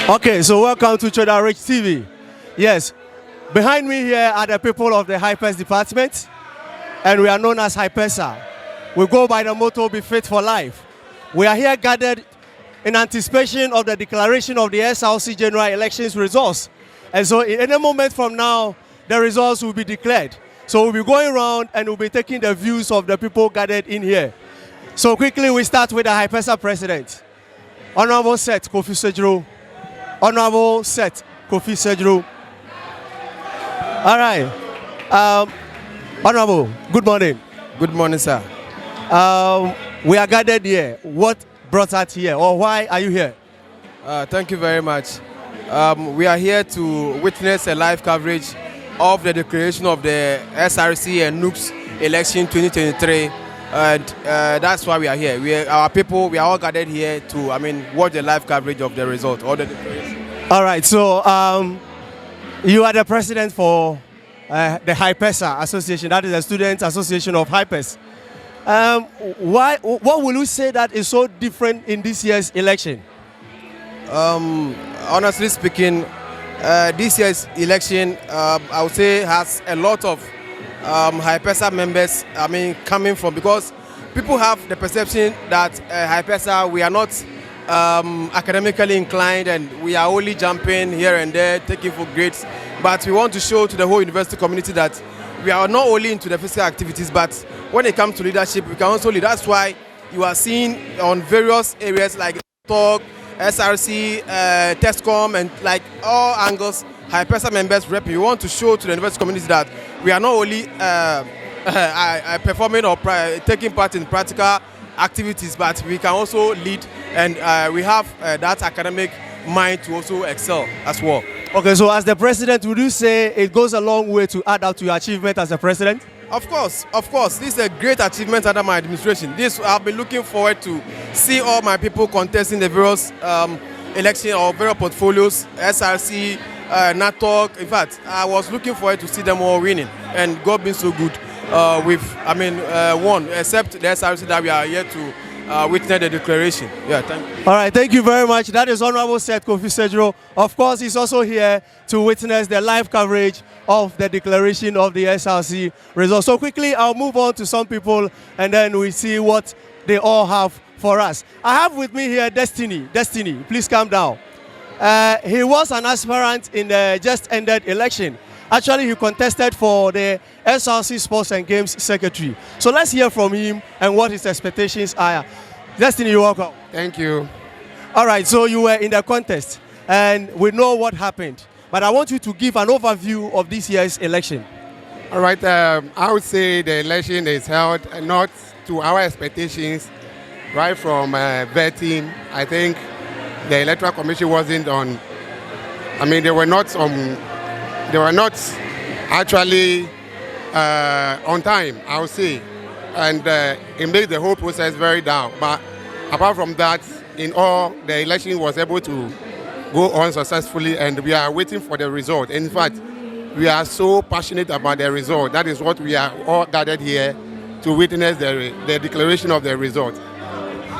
Okay, so welcome to Choda Rich TV. Yes, behind me here are the people of the Hypers department, and we are known as Hypersa. We go by the motto, be fit for life. We are here gathered in anticipation of the declaration of the SRC general elections results. And so in any moment from now, the results will be declared. So we'll be going around and we'll be taking the views of the people gathered in here. So quickly we start with the Hypersa president. Honorable Seth Kofi Sejuro. Honorable Seth Kofi Sejuro. All right. Honorable, good morning. Good morning, sir. We are gathered here. What brought us here, or why are you here? Thank you very much. We are here to witness a live coverage of the declaration of the SRC and NUCS election 2023. And that's why we are here. Our people, we are all gathered here to, watch the live coverage of the result or the declaration. All right, so you are the president for the Hypersa Association, that is the Student Association of Hypers. What will you say that is so different in this year's election? Honestly speaking, this year's election, I would say, has a lot of Hypersa members, coming from, because people have the perception that Hypersa, we are not academically inclined and we are only jumping here and there, taking for grades. But we want to show to the whole university community that we are not only into the physical activities, but when it comes to leadership, we can also lead. That's why you are seeing on various areas like talk, SRC, TESCOM, and like all angles, Hypersa members rep. We want to show to the university community that we are not only performing or taking part in practical activities, but we can also lead, and we have that academic mind to also excel as well. Okay, so as the president, would you say it goes a long way to add up to your achievement as a president? Of course. This is a great achievement under my administration. I've been looking forward to see all my people contesting the various election or various portfolios, SRC, NATOC. In fact, I was looking forward to see them all winning, and God being so good. Won, except the SRC that we are here to witness the declaration. Yeah, thank you. All right, thank you very much. That is Honorable Seth Kofi Sejuro. Of course, he's also here to witness the live coverage of the declaration of the SRC results. So quickly, I'll move on to some people, and then we see what they all have for us. I have with me here Destiny. Destiny, please calm down. He was an aspirant in the just ended election. Actually, he contested for the SRC Sports and Games Secretary. So let's hear from him and what his expectations are. Destiny, you're welcome. Thank you. All right, so you were in the contest, and we know what happened. But I want you to give an overview of this year's election. All right, I would say the election is held not to our expectations. Right from vetting, I think the Electoral Commission wasn't on. They were not actually on time, I would say, and it made the whole process very down. But apart from that, in all, the election was able to go on successfully, and we are waiting for the result. In fact, we are so passionate about the result. That is what we are all gathered here to witness the declaration of the result.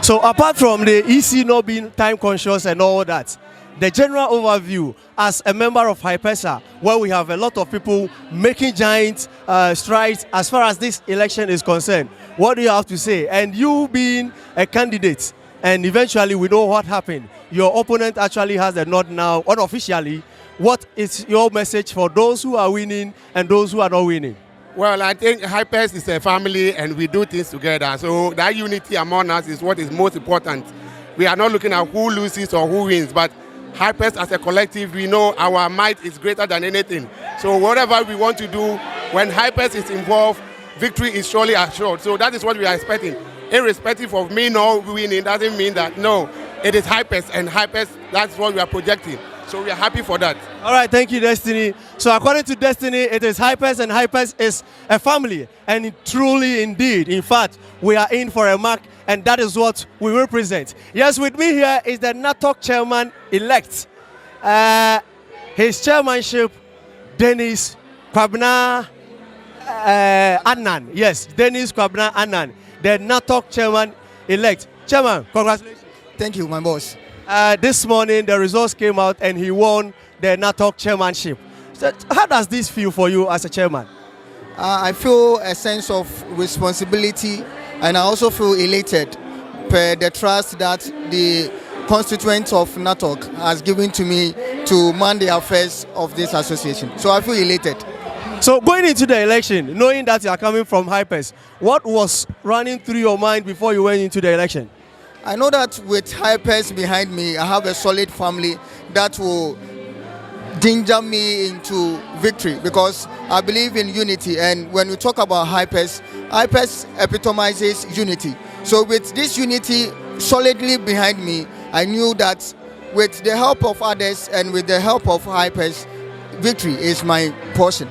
So apart from the EC not being time conscious and all that, the general overview as a member of Hypersa, where we have a lot of people making giant strides as far as this election is concerned, what do you have to say? And you being a candidate, and eventually we know what happened. Your opponent actually has the nod now, unofficially. What is your message for those who are winning and those who are not winning? Well, I think Hypers is a family and we do things together. So that unity among us is what is most important. We are not looking at who loses or who wins, but Hypers as a collective, we know our might is greater than anything. So whatever we want to do, when Hypers is involved, victory is surely assured. So that is what we are expecting. Irrespective of me not winning, doesn't mean that, no, it is Hypers, and Hypers, that's what we are projecting. So we are happy for that. All right, thank you, Destiny. So according to Destiny, it is Hypers, and Hypers is a family. And truly, indeed, in fact, we are in for a mark, and that is what we represent. Yes, with me here is the NATOC chairman-elect. His chairmanship, Dennis Kwabena Annan. Yes, Dennis Kwabena Annan, the NATOC chairman-elect. Chairman, congratulations. Thank you, my boss. This morning, the results came out and he won the NATOC chairmanship. So how does this feel for you as a chairman? I feel a sense of responsibility, and I also feel elated per the trust that the constituents of NATOC has given to me to man the affairs of this association. So I feel elated. So going into the election, knowing that you are coming from Hypers, what was running through your mind before you went into the election? I know that with Hypers behind me, I have a solid family that will ginger me into victory, because I believe in unity. And when we talk about Hypers, Hypers epitomizes unity. So with this unity solidly behind me, I knew that with the help of others and with the help of Hypers, victory is my portion.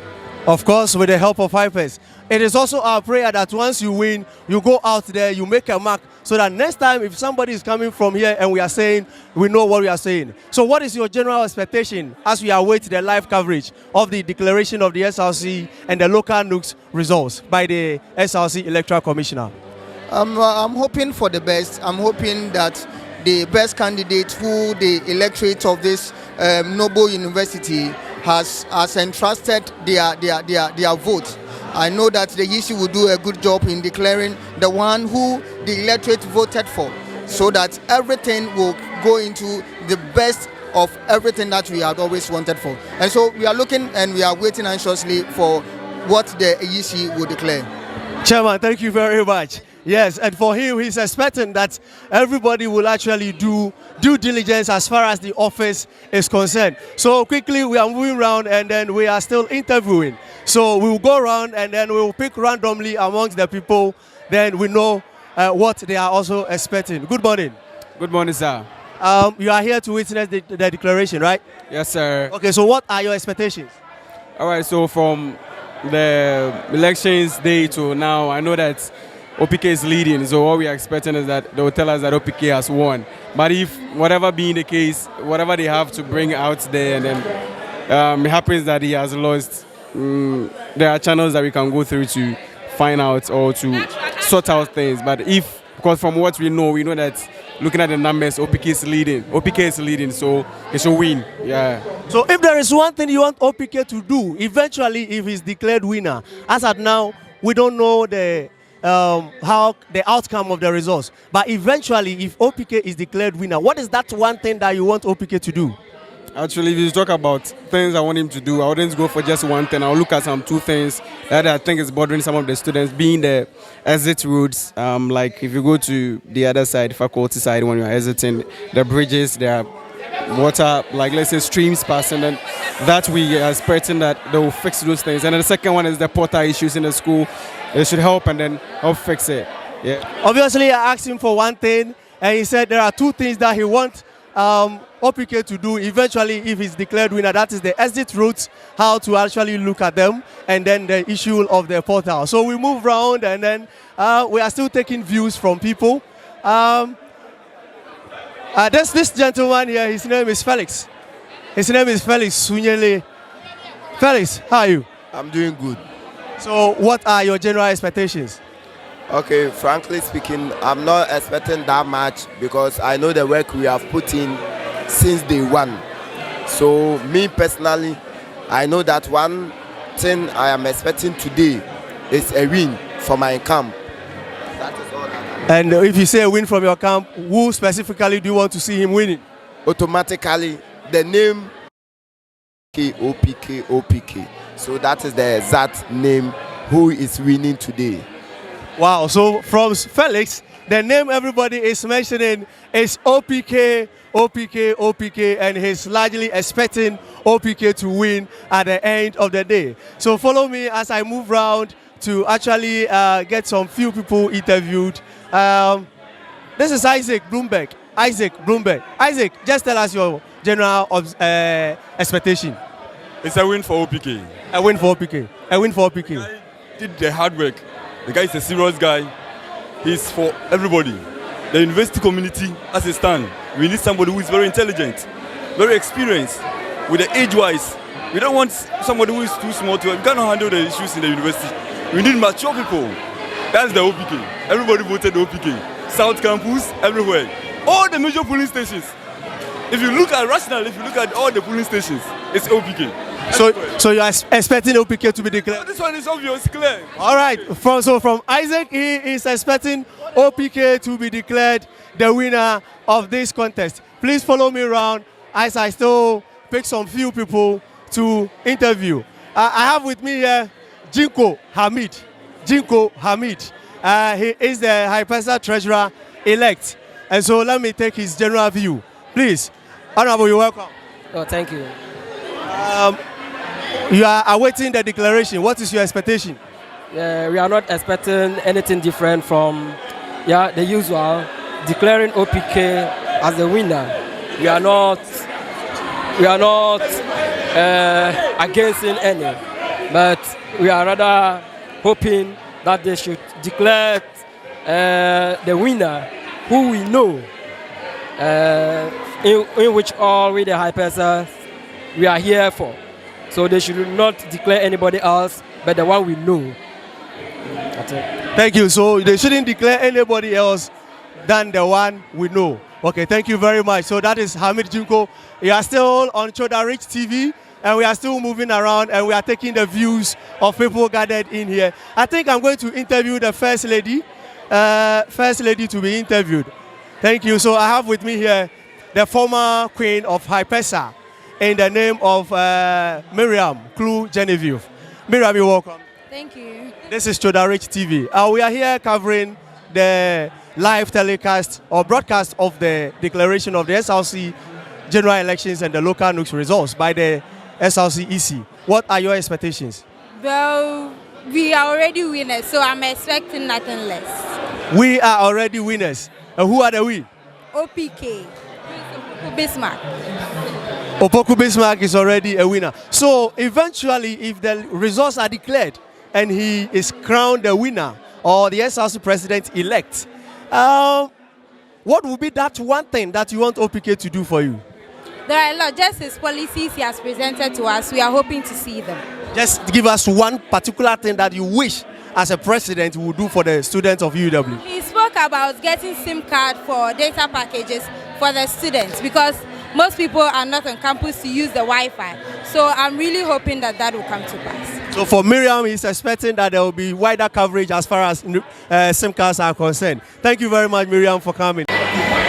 Of course, with the help of Hypers. It is also our prayer that once you win, you go out there, you make a mark, so that next time if somebody is coming from here and we are saying, we know what we are saying. So what is your general expectation as we await the live coverage of the declaration of the SRC and the local NUCS results by the SRC Electoral Commissioner? I'm hoping for the best. I'm hoping that the best candidate who the electorate of this noble university has entrusted their vote. I know that the EC will do a good job in declaring the one who the electorate voted for, so that everything will go into the best of everything that we had always wanted for. And so we are looking and we are waiting anxiously for what the EC will declare. Chairman, thank you very much. Yes, and for him, he's expecting that everybody will actually do due diligence as far as the office is concerned. So quickly, we are moving around and then we are still interviewing. So we will go around and then we will pick randomly amongst the people. Then we know what they are also expecting. Good morning. Good morning, sir. You are here to witness the declaration, right? Yes, sir. Okay, so what are your expectations? All right, so from the elections day to now, I know that OPK is leading, so what we are expecting is that they will tell us that OPK has won. But if whatever being the case, whatever they have to bring out there, and then it happens that he has lost, there are channels that we can go through to find out or to sort out things. But because from what we know that looking at the numbers, OPK is leading, so it should win. Yeah. So if there is one thing you want OPK to do, eventually if he's declared winner, as at now, we don't know how the outcome of the results. But eventually, if OPK is declared winner, what is that one thing that you want OPK to do? Actually, if you talk about things I want him to do, I wouldn't go for just one thing. I'll look at two things that I think is bothering some of the students, being the exit routes. Like if you go to the other side, faculty side, when you're exiting, the bridges, there are water, like let's say streams passing, and that we are expecting that they will fix those things. And then the second one is the portal issues in the school. They should help and then help fix it. Yeah. Obviously, I asked him for one thing, and he said there are two things that he wants OPK to do eventually if he's declared winner. That is the exit routes, how to actually look at them, and then the issue of the portal. So we move around, and then we are still taking views from people. There's this gentleman here. His name is Felix. His name is Felix Sunyele. Felix, how are you? I'm doing good. So what are your general expectations? Okay, frankly speaking, I'm not expecting that much because I know the work we have put in since day one. So me personally, I know that one thing I am expecting today is a win for my camp. That is all that And if you say a win from your camp, who specifically do you want to see him winning? automatically, the name OPK. So that is the exact name who is winning today. Wow, so from Felix, the name everybody is mentioning is OPK, and he's largely expecting OPK to win at the end of the day. So follow me as I move around to actually get some few people interviewed. This is Isaac Bloomberg. Isaac, just tell us your general expectation. It's a win for OPK. A win for OPK. The guy did the hard work. The guy is a serious guy. He's for everybody. The university community, as a stand, we need somebody who is very intelligent, very experienced, with the age-wise. We don't want somebody who is too small to. We cannot handle the issues in the university. We need mature people. That's the OPK. Everybody voted OPK. South Campus, everywhere. All the major polling stations. If you look at rational, if you look at all the polling stations, it's OPK. So you are expecting OPK to be declared? This one is obvious, clear. All right. From Isaac, he is expecting OPK to be declared the winner of this contest. Please follow me around as I still pick some few people to interview. I have with me here Jinko Hamid. Jinko Hamid. He is the Hypesa Treasurer-elect. And so let me take his general view. Please, Honorable, you're welcome. Oh, thank you. You are awaiting the declaration. What is your expectation? We are not expecting anything different from the usual, declaring OPK as the winner. We are not against any, but we are rather hoping that they should declare the winner who we know, in which all we the Hypesa we are here for. So they should not declare anybody else but the one we know. That's it. Thank you. So they shouldn't declare anybody else than the one we know. Okay, thank you very much. So that is Hamid Jinko. We are still on Choda Rich TV, and we are still moving around, and we are taking the views of people gathered in here. I think I'm going to interview the First Lady. First Lady to be interviewed. Thank you. So I have with me here the former Queen of Hypesa in the name of Miriam Klu Genevieve. Miriam, you're welcome. Thank you. This is Choda Rich TV. We are here covering the live telecast or broadcast of the declaration of the SRC general elections and the local NUCS results by the SRC EC. What are your expectations? Well, we are already winners, so I'm expecting nothing less. We are already winners. And who are the we? OPK. Bismarck. Opoku Bismarck is already a winner. So eventually, if the results are declared and he is crowned the winner or the SRC president-elect, what would be that one thing that you want OPK to do for you? There are a lot. Just his policies he has presented to us, we are hoping to see them. Just give us one particular thing that you wish as a president would do for the students of UEW. He spoke about getting SIM card for data packages for the students because most people are not on campus to use the Wi-Fi. So I'm really hoping that that will come to pass. So for Miriam, he's expecting that there will be wider coverage as far as SIM cards are concerned. Thank you very much, Miriam, for coming.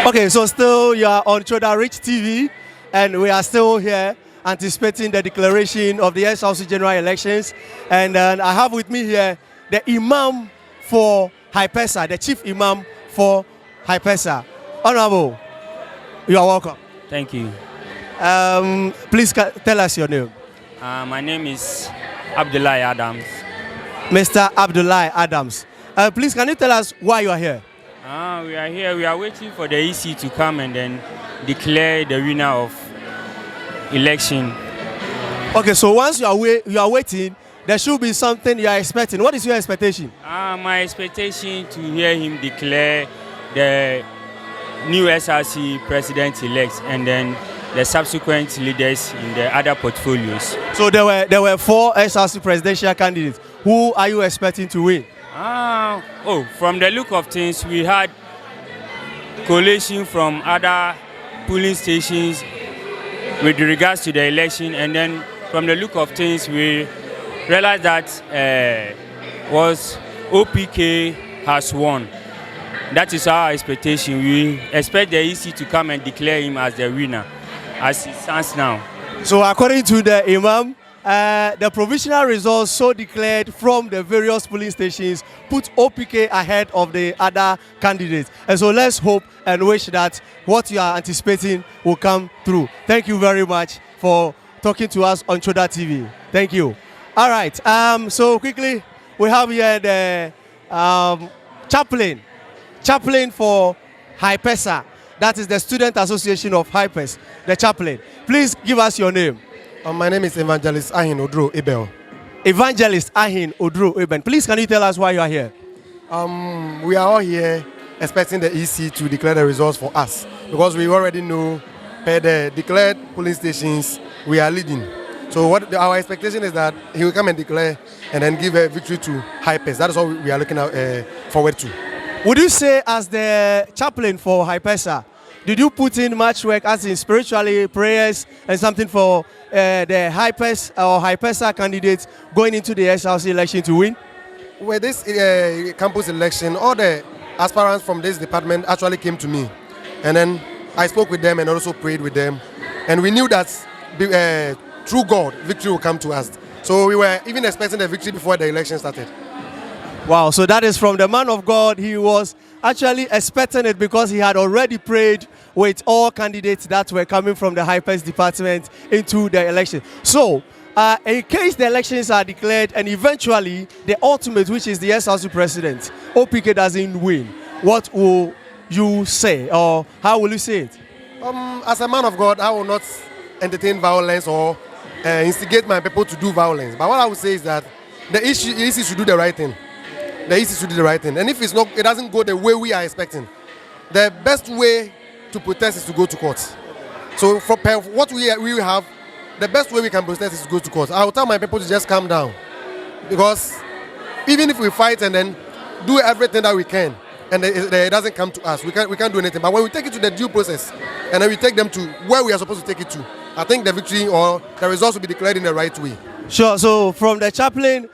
Okay, so still you are on Choda Rich TV, and we are still here anticipating the declaration of the SRC general elections. And I have with me here the Imam for Hypesa, the Chief Imam for Hypesa. Honorable, you are welcome. Thank you. Please tell us your name. My name is Abdullahi Adams. Mr. Abdullahi Adams. Please, can you tell us why you are here? We are here. We are waiting for the EC to come and then declare the winner of election. Okay, so once you are waiting, there should be something you are expecting. What is your expectation? My expectation to hear him declare the new SRC president-elect and then the subsequent leaders in the other portfolios. So there were 4 SRC presidential candidates. Who are you expecting to win? From the look of things, we had coalition from other polling stations with regards to the election, and then from the look of things, we realized that was OPK has won. That is our expectation. We expect the EC to come and declare him as the winner, as it stands now. So according to the Imam, the provisional results so declared from the various polling stations put OPK ahead of the other candidates. And so let's hope and wish that what you are anticipating will come through. Thank you very much for talking to us on Choda TV. Thank you. All right. So quickly, we have here the chaplain for Hypesa. That is the Student Association of Hypes, the chaplain. Please give us your name. My name is Evangelist Ahin Odro Ebel. Evangelist Ahin Odro Eben. Please, can you tell us why you are here? We are all here expecting the EC to declare the results for us because we already know per the declared polling stations we are leading. So our expectation is that he will come and declare and then give a victory to Hypes. That is what we are looking forward to. Would you say, as the chaplain for Hypesa, did you put in much work, as in spiritually, prayers, and something for the Hypers or Hypersa candidates going into the SRC election to win? With this campus election, all the aspirants from this department actually came to me. And then I spoke with them and also prayed with them. And we knew that through God, victory will come to us. So we were even expecting the victory before the election started. Wow, so that is from the man of God. He was actually expecting it because he had already prayed with all candidates that were coming from the Hypers department into the election. So, in case the elections are declared and eventually the ultimate, which is the SRC president, OPK doesn't win, what will you say, or how will you say it? As a man of God, I will not entertain violence or instigate my people to do violence. But what I would say is that the issue is to do the right thing. The issue is to do the right thing. And if it's not, it doesn't go the way we are expecting, the best way to protest is to go to court. So for what we have, the best way we can protest is to go to court. I will tell my people to just calm down, because even if we fight and then do everything that we can, and it doesn't come to us, we can't do anything. But when we take it to the due process, and then we take them to where we are supposed to take it to, I think the victory or the results will be declared in the right way. Sure. So from the chaplain,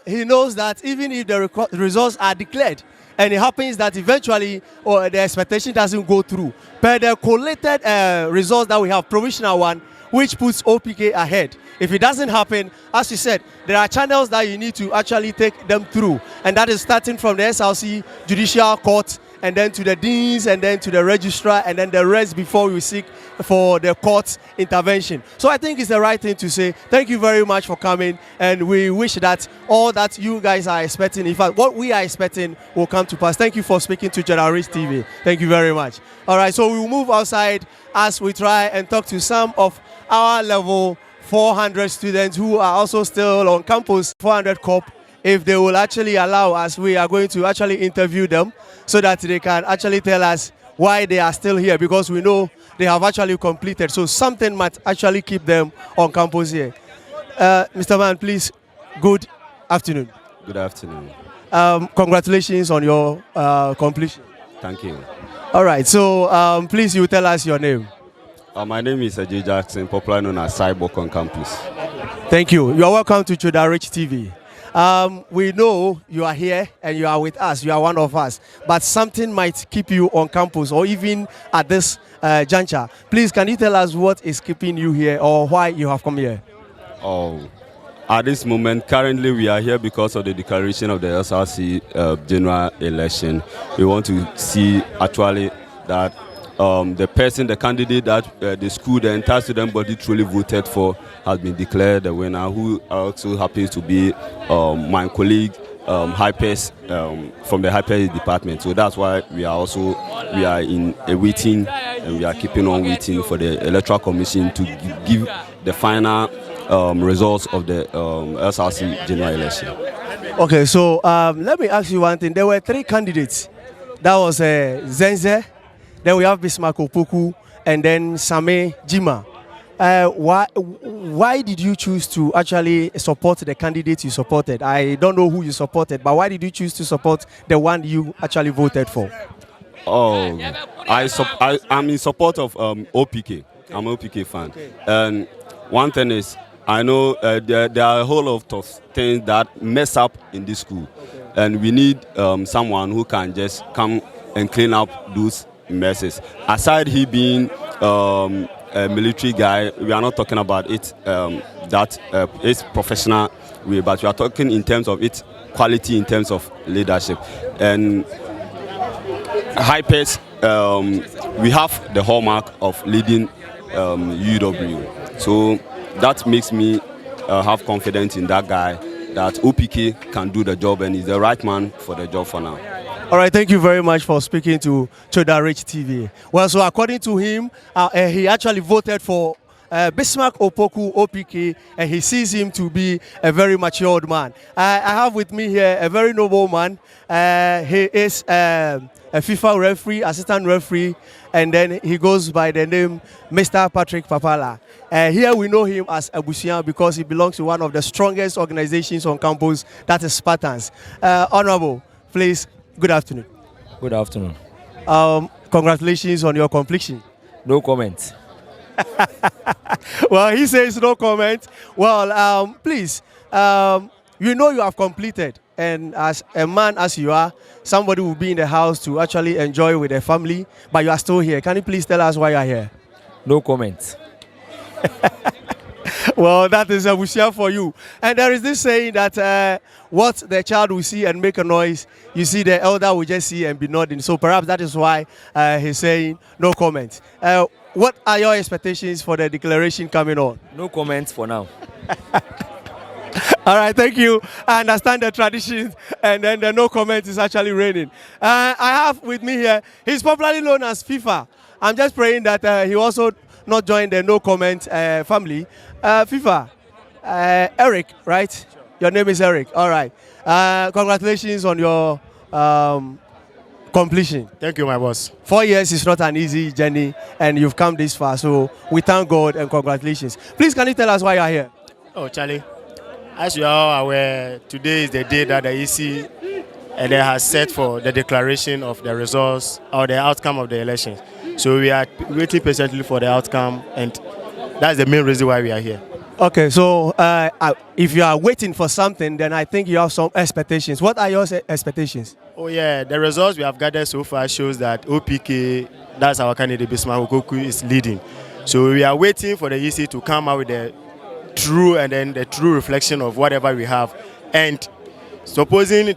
he knows that even if the results are declared, and it happens that eventually or the expectation doesn't go through, but the collated results that we have, provisional one, which puts OPK ahead. If it doesn't happen, as you said, there are channels that you need to actually take them through, and that is starting from the SRC Judicial Court, and then to the deans, and then to the registrar, and then the rest before we seek for the court's intervention. So I think it's the right thing to say. Thank you very much for coming, and we wish that all that you guys are expecting, in fact, what we are expecting will come to pass. Thank you for speaking to General Rich TV. Thank you very much. All right, so we will move outside as we try and talk to some of our level 400 students who are also still on campus, 400 COP. If they will actually allow us, we are going to actually interview them so that they can actually tell us why they are still here, because we know they have actually completed. So something might actually keep them on campus here. Mr. Man, please, good afternoon. Good afternoon. Congratulations on your completion. Thank you. All right, so please, you tell us your name. My name is Ajay Jackson, popularly known as Cyborg on campus. Thank you. You are welcome to Choda Rich TV. We know you are here and you are with us. You are one of us. But something might keep you on campus or even at this juncture. Please, can you tell us what is keeping you here or why you have come here? At this moment, currently we are here because of the declaration of the SRC general election. We want to see actually that the candidate that the school, the entire student body truly voted for has been declared the winner, who also happens to be my colleague, Hypers, from the Hypers department. So that's why we are in a waiting, and we are keeping on waiting for the Electoral Commission to give the final results of the SRC general election. Okay, so let me ask you one thing. There were 3 candidates. That was Zenze. Then we have Bismarck Opoku, and then Same Jima. Why did you choose to actually support the candidate you supported? I don't know who you supported, but why did you choose to support the one you actually voted for? I'm in support of OPK. I'm an OPK fan. Okay. And one thing is, I know there are a whole lot of things that mess up in this school. Okay. And we need someone who can just come and clean up those messes. Aside he being a military guy, we are not talking about it that it's professional way, but we are talking in terms of its quality, in terms of leadership. And Hypers, we have the hallmark of leading UEW. So that makes me have confidence in that guy, that OPK can do the job and is the right man for the job for now. All right, thank you very much for speaking to Choda Rich TV. Well, so according to him, he actually voted for Bismarck Opoku, OPK, and he sees him to be a very matured man. I have with me here a very noble man. He is a FIFA referee, assistant referee, and then he goes by the name Mr. Patrick Papala. Here we know him as Abusian because he belongs to one of the strongest organizations on campus, that is Spartans. Honorable, please. Good afternoon. Good afternoon. Congratulations on your completion. No comment. Well, he says no comment. Well, please, you know you have completed, and as a man as you are, somebody will be in the house to actually enjoy with their family, but you are still here. Can you please tell us why you are here? No comment. Well, that is a bushia for you. And there is this saying that what the child will see and make a noise, you see the elder will just see and be nodding. So perhaps that is why he's saying no comment. What are your expectations for the declaration coming on? No comments for now. All right, thank you. I understand the traditions, and then the no comment is actually reigning. I have with me here, he's popularly known as FIFA. I'm just praying that he also not join the no comment family. FIFA, Eric, right? Sure. Your name is Eric. All right. Congratulations on your completion. Thank you, my boss. 4 years is not an easy journey, and you've come this far. So we thank God and congratulations. Please, can you tell us why you are here? Oh, Charlie. As you are aware, today is the day that the EC has set for the declaration of the results or the outcome of the elections. So we are waiting patiently for the outcome, and that's the main reason why we are here. Okay, so if you are waiting for something, then I think you have some expectations. What are your expectations? Oh yeah, the results we have gathered so far shows that OPK, that's our candidate, Bismarck Okoku, is leading. So we are waiting for the EC to come out with the true reflection of whatever we have, and supposing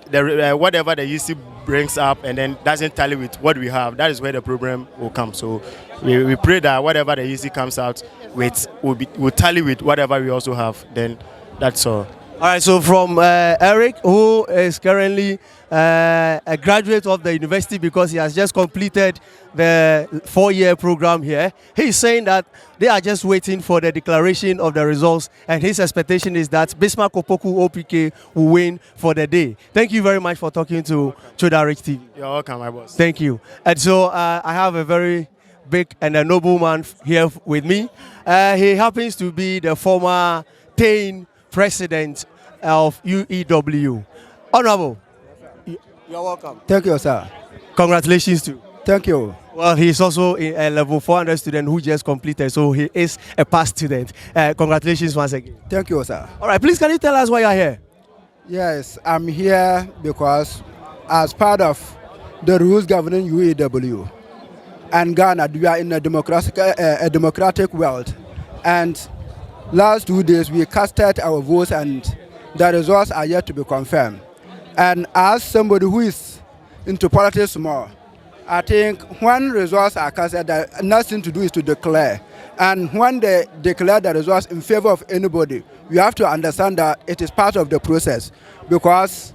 whatever the EC brings up and then doesn't tally with what we have, that is where the problem will come. So we pray that whatever the EC comes out with will tally with whatever we also have. Then that's all. All right, so from Eric, who is currently a graduate of the university because he has just completed the 4-year program here, he's saying that they are just waiting for the declaration of the results, and his expectation is that Bismarck Opoku OPK will win for the day. Thank you very much for talking to Chodarich TV. You're welcome, my boss. Thank you. And so I have a very big and a noble man here with me. He happens to be the former Tain president of UEW. Honorable, you're welcome. Thank you, sir. Congratulations to you. Thank you. Well, he's also a level 400 student who just completed, so he is a past student. Congratulations once again. Thank you, sir. All right, please can you tell us why you're here? Yes, I'm here because as part of the rules governing UEW and Ghana, we are in a democratic world. And last 2 days, we casted our votes and the results are yet to be confirmed. And as somebody who is into politics more, I think when results are casted, nothing to do is to declare. And when they declare the results in favor of anybody, we have to understand that it is part of the process because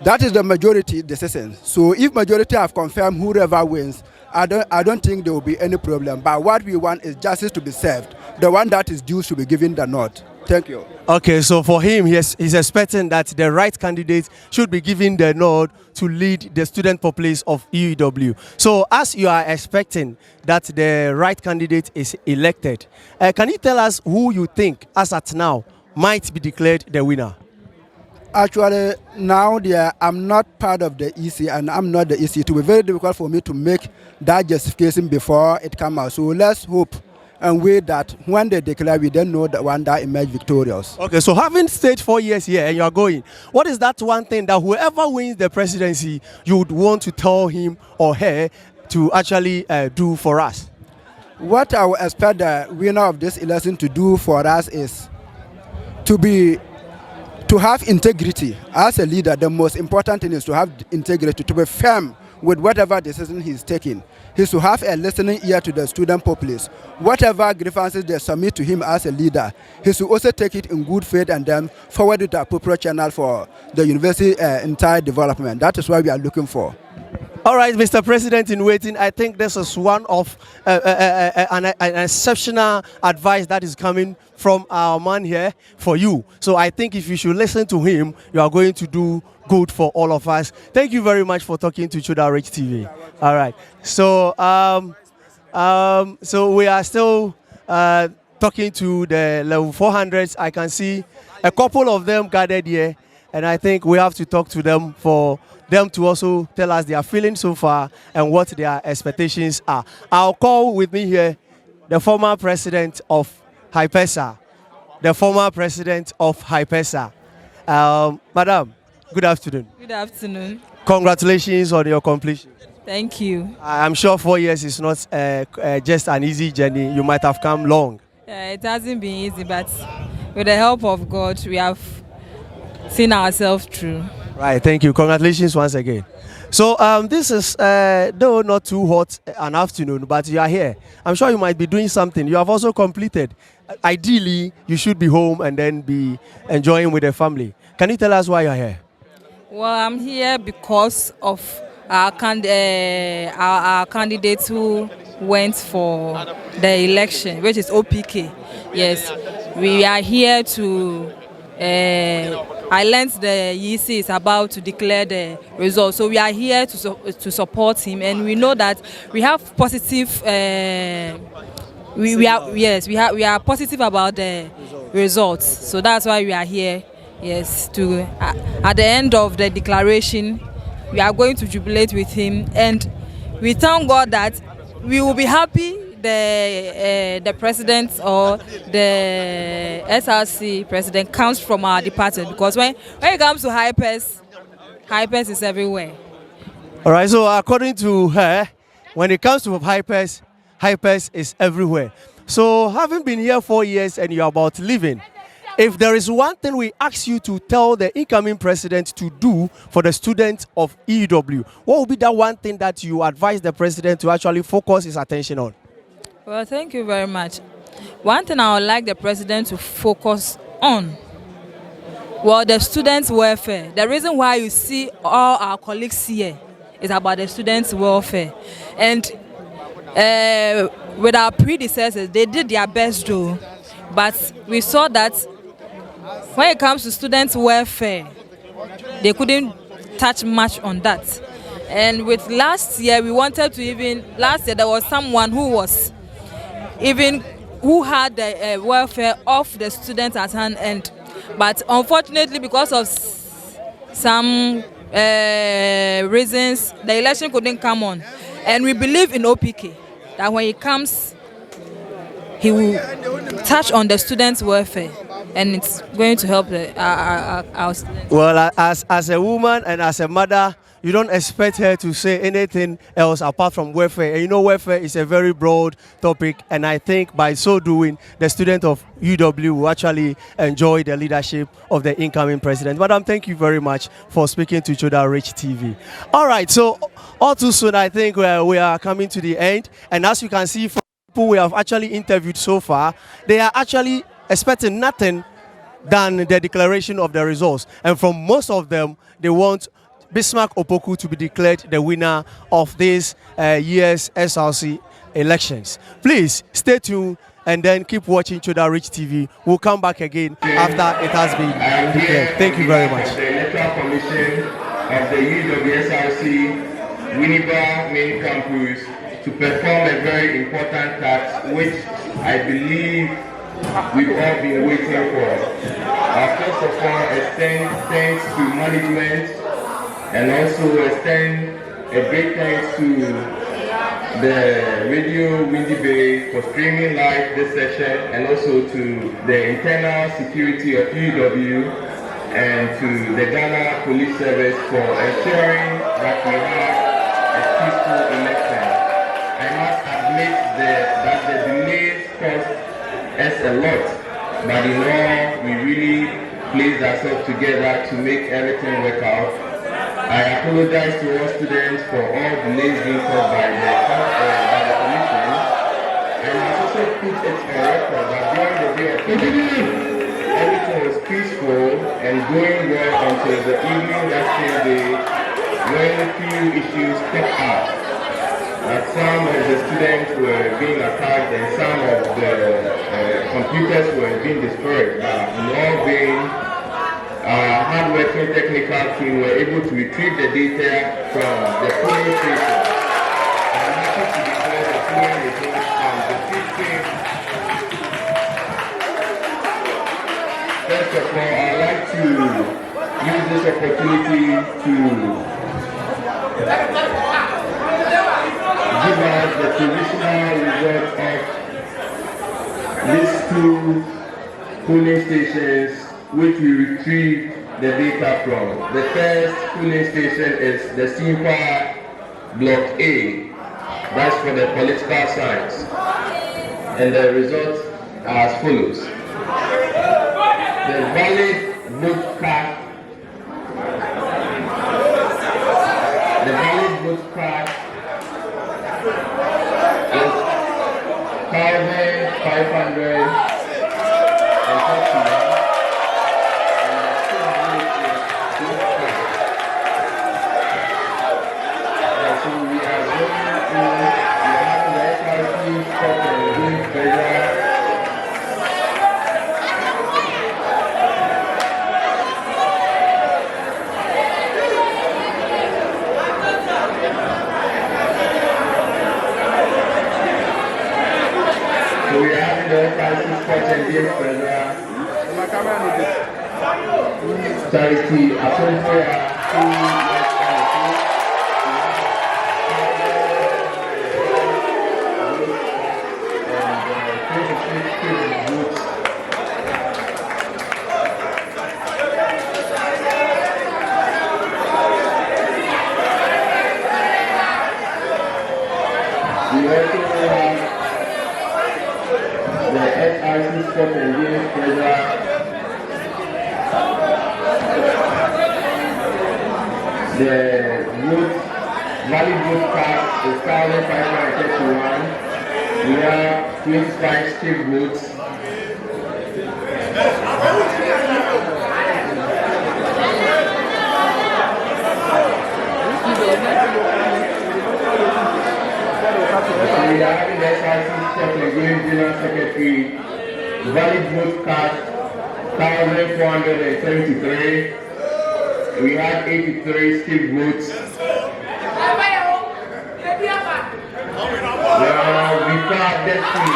that is the majority decision. So if majority have confirmed whoever wins, I don't think there will be any problem. But what we want is justice to be served. The one that is due should be given the nod. Thank you. Okay, so for him, he's expecting that the right candidate should be given the nod to lead the student populace of UEW. So as you are expecting that the right candidate is elected, can you tell us who you think, as at now, might be declared the winner? Actually, now I'm not part of the EC and I'm not the EC. It will be very difficult for me to make that justification before it comes out. So let's hope and wait that when they declare, we then know the one that emerged victorious. Okay, so having stayed 4 years here and you are going, what is that one thing that whoever wins the presidency, you would want to tell him or her to actually do for us? What I would expect the winner of this election to do for us is to have integrity. As a leader, the most important thing is to have integrity, to be firm with whatever decision he's taking. He's to have a listening ear to the student populace. Whatever grievances they submit to him as a leader, he should also take it in good faith and then forward it to the appropriate channel for the university entire development. That is what we are looking for. All right, Mr. President in waiting, I think this is one of an exceptional advice that is coming from our man here for you. So I think if you should listen to him, you are going to do good for all of us. Thank you very much for talking to Chodarich TV. All right. So, so we are still talking to the level 400s. I can see a couple of them gathered here. and I think we have to talk to them for them to also tell us their feelings so far and what their expectations are. I'll call with me here the former president of HIPESA. The former president of HIPESA. Madam, good afternoon. Good afternoon. Congratulations on your completion. Thank you. I'm sure 4 years is not just an easy journey. You might have come long. It hasn't been easy, but with the help of God, we have seen ourselves through. Right, thank you. Congratulations once again. So this is, though not too hot an afternoon, but you are here. I'm sure you might be doing something. You have also completed. Ideally, you should be home and then be enjoying with the family. Can you tell us why you are here? Well, I'm here because of our candidates who went for the election, which is OPK. Yes, we are here to... I learned the EC is about to declare the results, so we are here to support him, and we know that we have positive. We are positive about the results, so that's why we are here. Yes, to at the end of the declaration, we are going to jubilate with him, and we thank God that we will be happy. The president or the SRC president comes from our department, because when it comes to HIPES is everywhere. All right, so according to her, when it comes to HIPES is everywhere. So having been here 4 years and you're about leaving, if there is one thing we ask you to tell the incoming president to do for the students of UEW, what would be that one thing that you advise the president to actually focus his attention on? Well, thank you very much. One thing I would like the president to focus on, well, the students' welfare. The reason why you see all our colleagues here is about the students' welfare. And with our predecessors, they did their best though. But we saw that when it comes to students' welfare, they couldn't touch much on that. And with last year, we wanted to last year there was someone who had the welfare of the students at hand, but unfortunately, because of some reasons, the election couldn't come on. And we believe in OPK that when he comes, he will touch on the students' welfare, and it's going to help our students. Well, as a woman and as a mother, you don't expect her to say anything else apart from welfare. And you know, welfare is a very broad topic, and I think by so doing, the student of UW will actually enjoy the leadership of the incoming president. Madam, thank you very much for speaking to Choda Rich TV. All right, so all too soon, I think we are coming to the end, and as you can see from people we have actually interviewed so far, they are actually expecting nothing than the declaration of the results, and from most of them, they want Bismarck Opoku to be declared the winner of this year's SRC elections. Please stay tuned and then keep watching Choda Rich TV. We'll come back again after it has been declared. Thank you very much. The Electoral Commission of the UEW SRC Winneba main campus to perform a very important task, which I believe we've all been waiting for. First of all, extend thanks to management, and also extend a great thanks to the Radio Windy Bay for streaming live this session, and also to the internal security of UW and to the Ghana Police Service for ensuring that we have a peaceful election. I must admit that the delays cost us a lot, but in all, we really placed ourselves together to make everything work out. I apologize to all students for all delays being caused by the commission. And I also put it on record that during the day of everything was peaceful and going well until the evening that same day, when a few issues popped up. That some of the students were being attacked and some of the computers were being destroyed. In all being hard-working technical team were able to retrieve the data from the polling station. I'm happy to declare the polling results on the 15th. First of all, I'd like to use this opportunity to give us the provisional result of these two polling stations which we retrieved the data from. The first polling station is the Simpa Block A. That's for the political science. And the results are as follows. The valid vote card is 1,500. So we have the crisis spot and game charity appropriate the SRC Sport and Games Treasurer, the valid vote card is 1,531. We have 25 stick votes. We have the SRC Sport and Games General Secretary, valid vote card 1,473. We have 83 stick votes. We card destiny.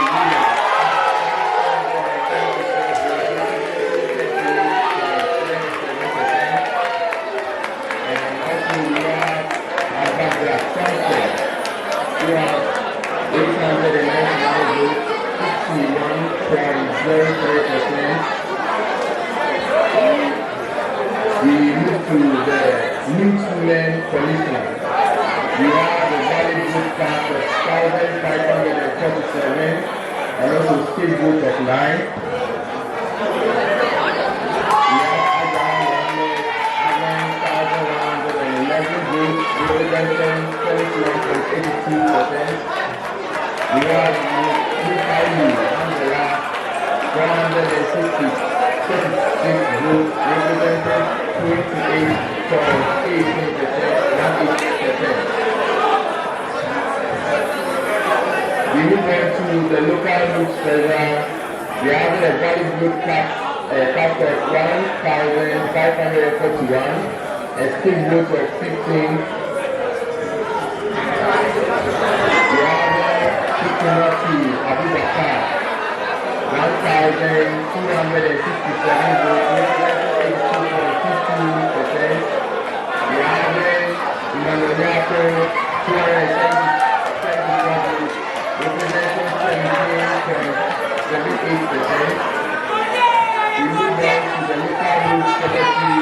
We move to the new student commissioner. We have the valid vote card of 1,547 and also state vote of 9. We have 1,111 votes representing 71.82%. We have UEW SRC 466 votes representing 28.18%. We move on to the local vote treasurer. We have a valid vote cap of 1,541, a stick vote of 15. We have Chikinoti Abubakar, 1,267 votes, representing 82.15%. We have Emmanuel 274 votes, representing 17.78%. We move on to the local vote secretary.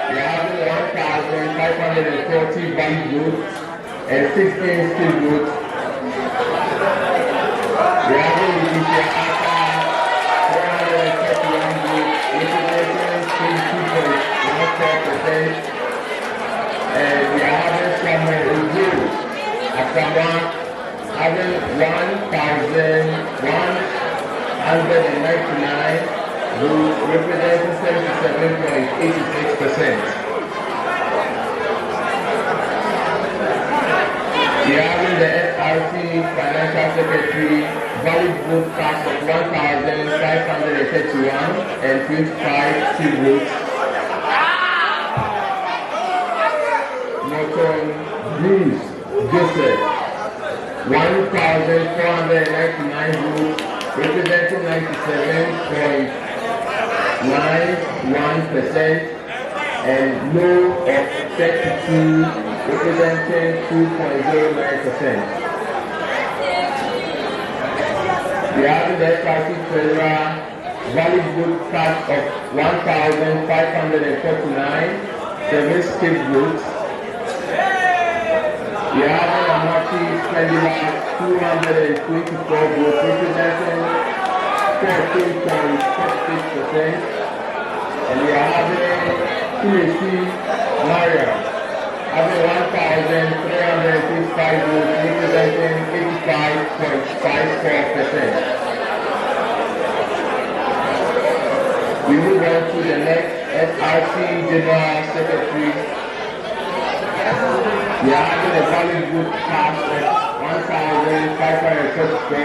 We have 1,540 valid votes and 16 still votes. We have Leticia Aka, 431 votes, representing 22.14%. And we have Samuel Ojuru Asawa, having 1,199 votes, representing 77.86%. We have the SRC Financial Secretary, valid vote cast of 1,531 and 25 still votes. Morton Bruce Joseph, 1,499 votes, representing 97.91%. and no of 32, representing 2.09%. We have the SRC Treasurer valid vote cast of 1,549, 7 skip votes. We have an Amati Spending 224 votes, representing 14.46%. And we are having Tulesi Maria having 1,355 votes, representing 85.54%. We move on to the next SRC General Secretary. We are having a valid vote cast of 1,534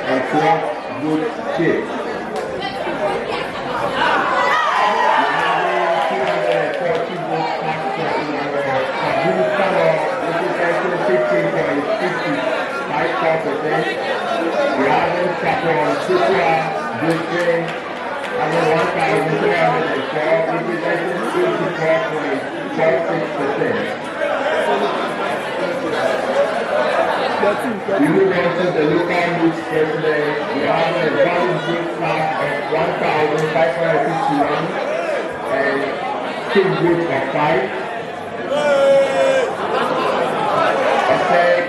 and 12 votes skipped. We have in Capron, Supra, District, having 1,304, representing 84.46%. We move on to the local youth president. We have a valid vote class of 1,551 and 6 votes of 5.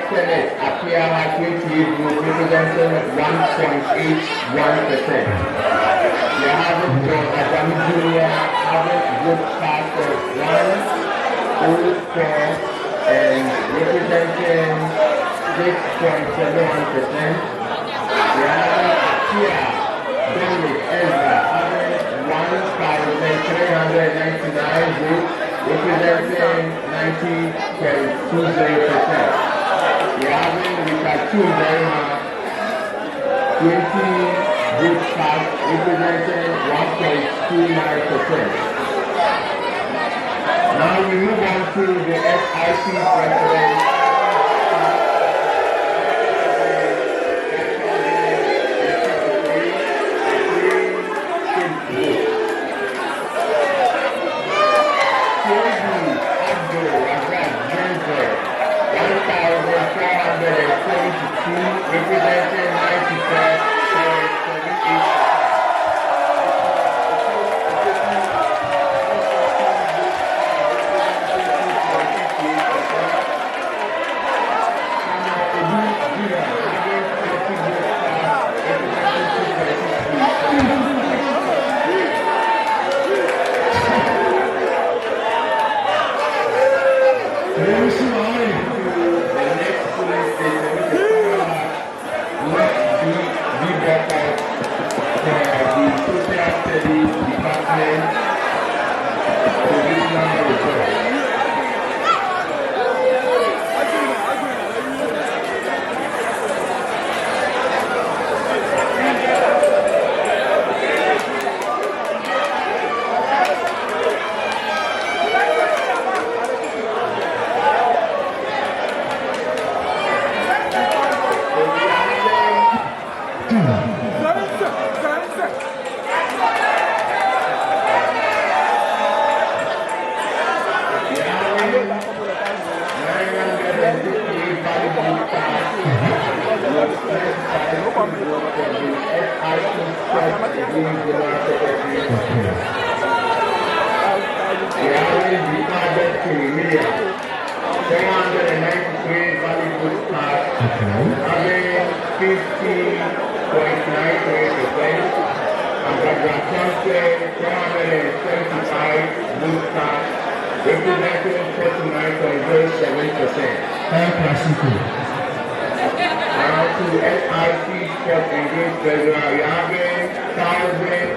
Senate appear at 28 votes, representing 1.81%. We are having John Adami Jr. having vote cast of 104 and representing 6.71%. We are having Apia Dominic Ezra having 1,399 votes, representing 90.20%. We are having Richard Chudema, 20 votes cast, representing 1.29%. Now we move on to the SIC president. Representing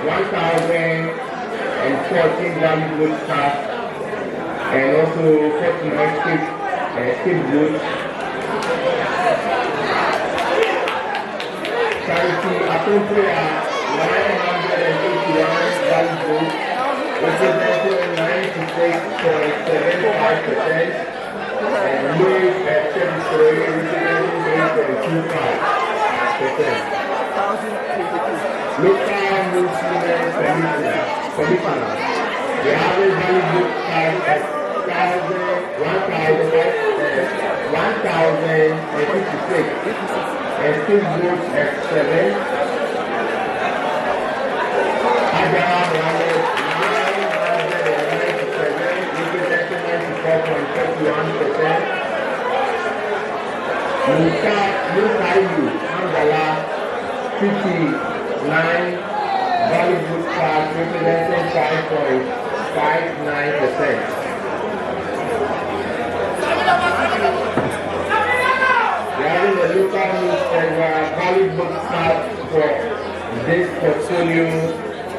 1,014 valid votes cast and also 49 skip votes. Charity Appropriate 981 valid votes, representing 96.75%, and Louis at 73, representing 8.25%. Local Muslim Commissioner The average valid vote card of 1,056 and still votes at 7. Abraham Mohammed 997 representing 94.31%. Mukaiyu Angala 59 valid vote card representing 5.59%. Regarding the local newspaper, valid vote card for this portfolio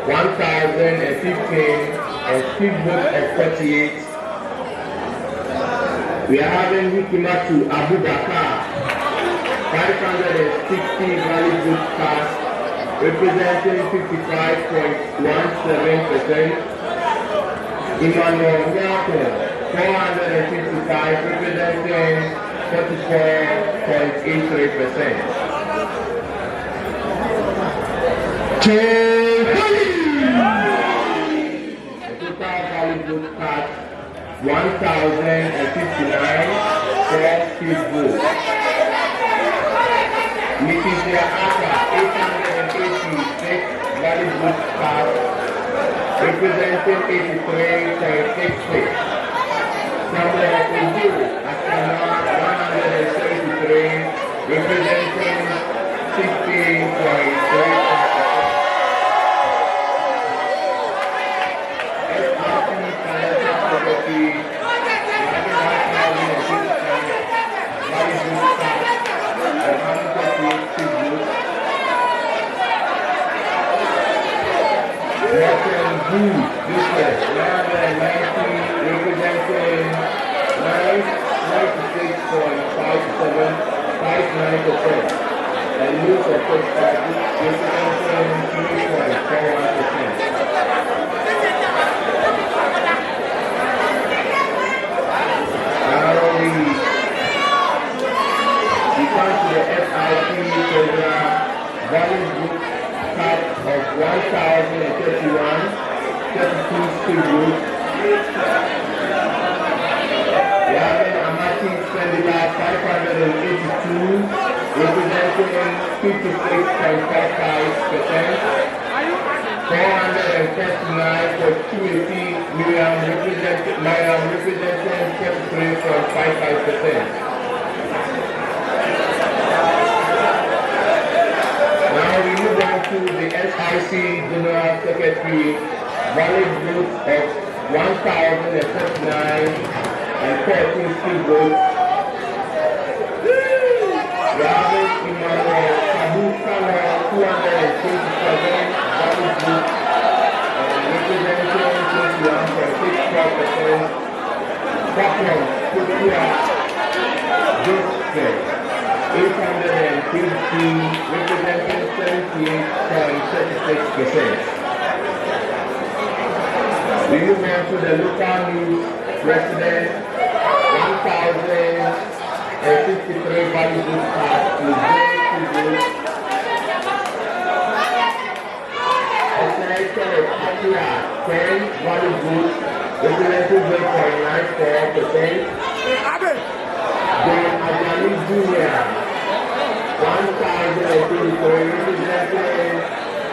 1,015 and still vote at 48. We are having Hikimatu Abu Bakar 560 valid vote cast representing 55.17%. Emmanuel Nyako 455 representing 44.83%. The total valid vote cast 1,059 for still vote. Mrs. Aka 886 valid vote cast representing 83.66. Samuel Ogu Asana 173 representing 16.35%. Business 190 representing 96.59%, and use of first party representing 3.41%. Now we come to the SRC program valid book card of 1,031. 32 still votes. Yamin Amati Spendila 582 representing 56.55%. 439 for 280 Miriam representing 43.55%. Now we move on to the SIC General Secretary valid vote of 1,039 and 14 still votes. Ravi Emmanuel Abu Kala 227 valid votes representing 21.64%. Bakram Kutua District 850 representing 78.36%. We move on to the local news president 1,063 valid vote cast to vote. Senator Akia 10 valid votes representing 0.94%. Then Ajani Junior 1,033 representing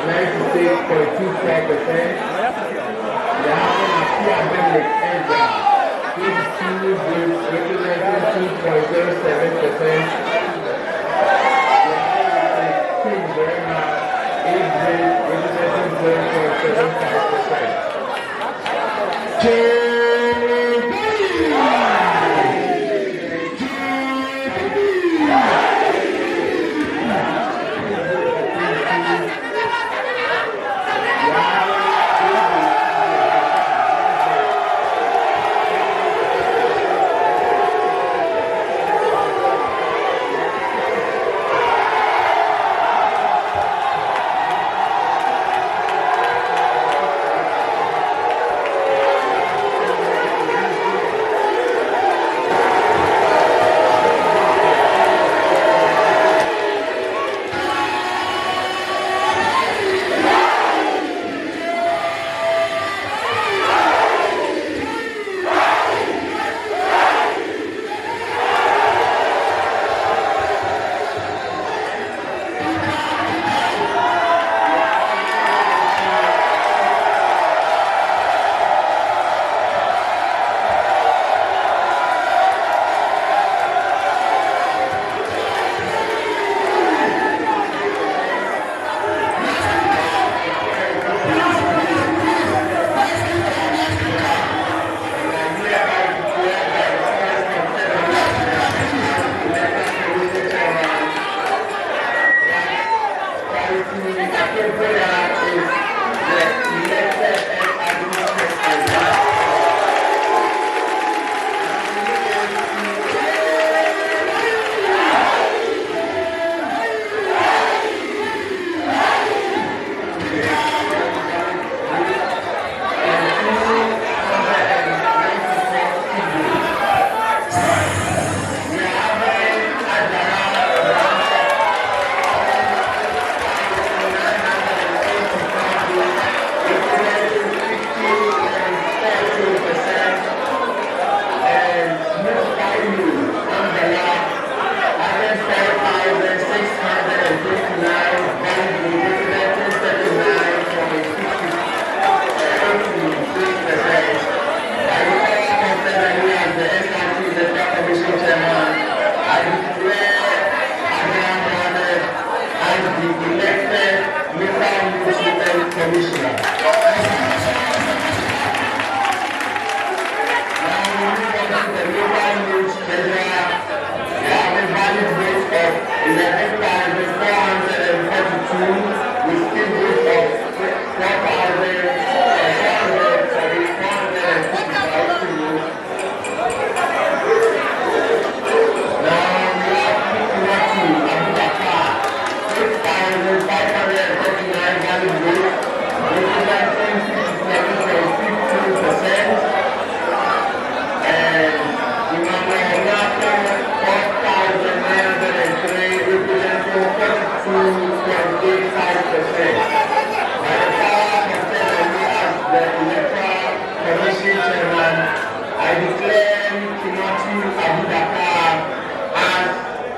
96.24%. Benedict Ezra, 22 votes representing 2.07%. King Burma, 8 votes representing 0.75%.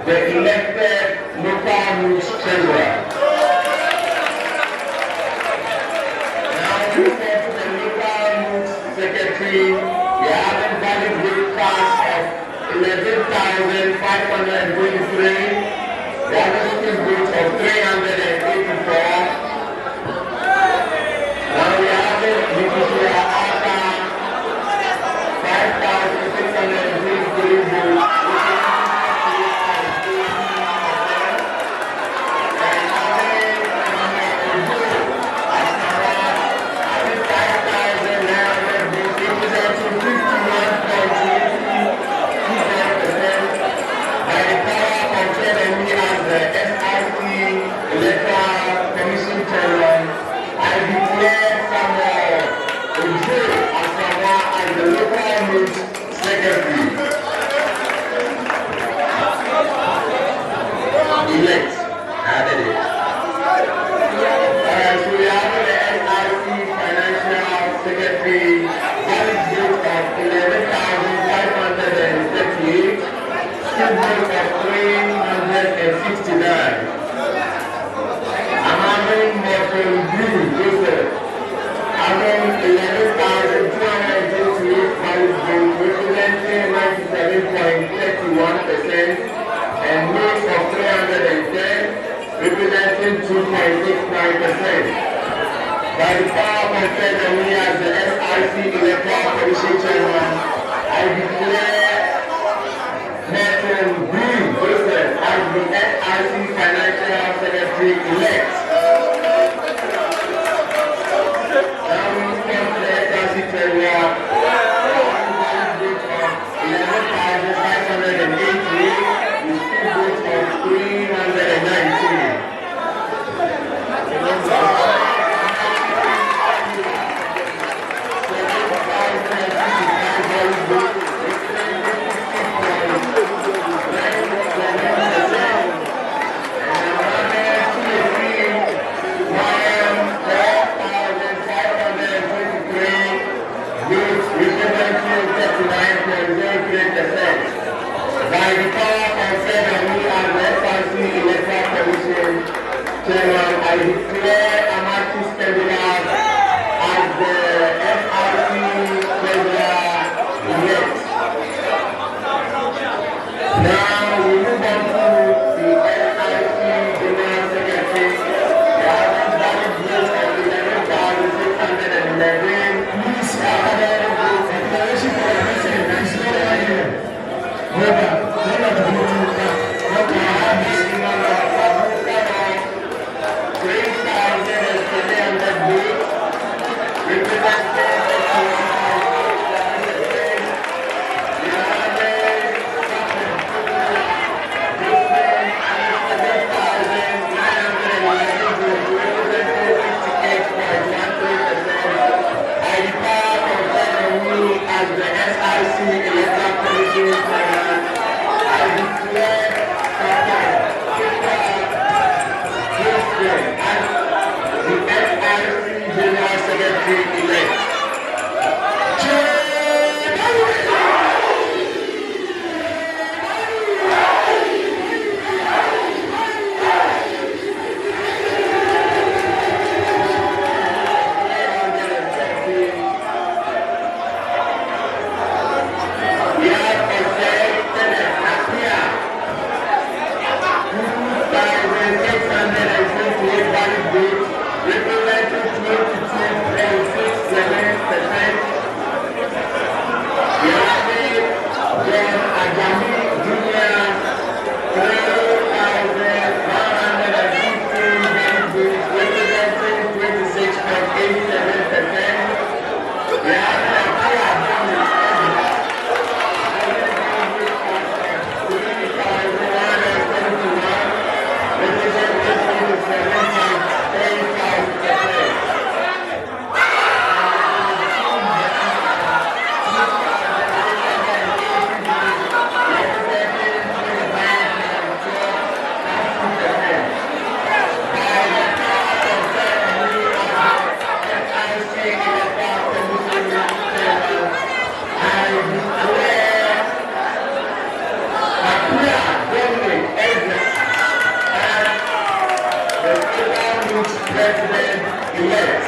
the elected local news treasurer. Now we go to the local news secretary. We have a valid rate pass of 11,523. The average vote of 384. Now we have a judicial outcome 5,603 votes. Elect. So we have the SRC Financial Secretary, valid vote of 11,538, still vote of 369. Among Morton Blue, Joseph, having 11,228 valid votes, representing 97.31%. And votes of 310, representing 2.69%. By the power conferred on me as the SRC Electoral Commission Chairman, I declare Nathan Green Joseph as the SRC Financial Secretary-elect. Now we come to the SRC Treasurer. 11,588. Votes of 319. President-elect.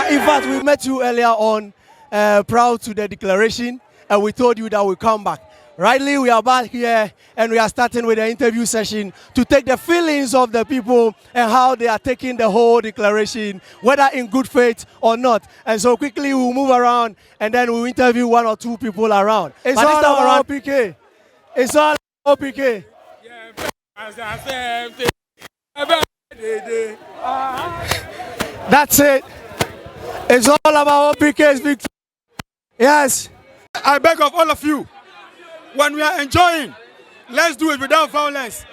In fact, we met you earlier on, proud to the declaration, and we told you that we'll come back. Rightly, we are back here, and we are starting with the interview session to take the feelings of the people and how they are taking the whole declaration, whether in good faith or not. And so quickly we'll move around, and then we'll interview one or two people around. It's all about OPK. It's all about OPK. That's it. It's all about OPK's victory. Yes. I beg of all of you, when we are enjoying, let's do it without violence.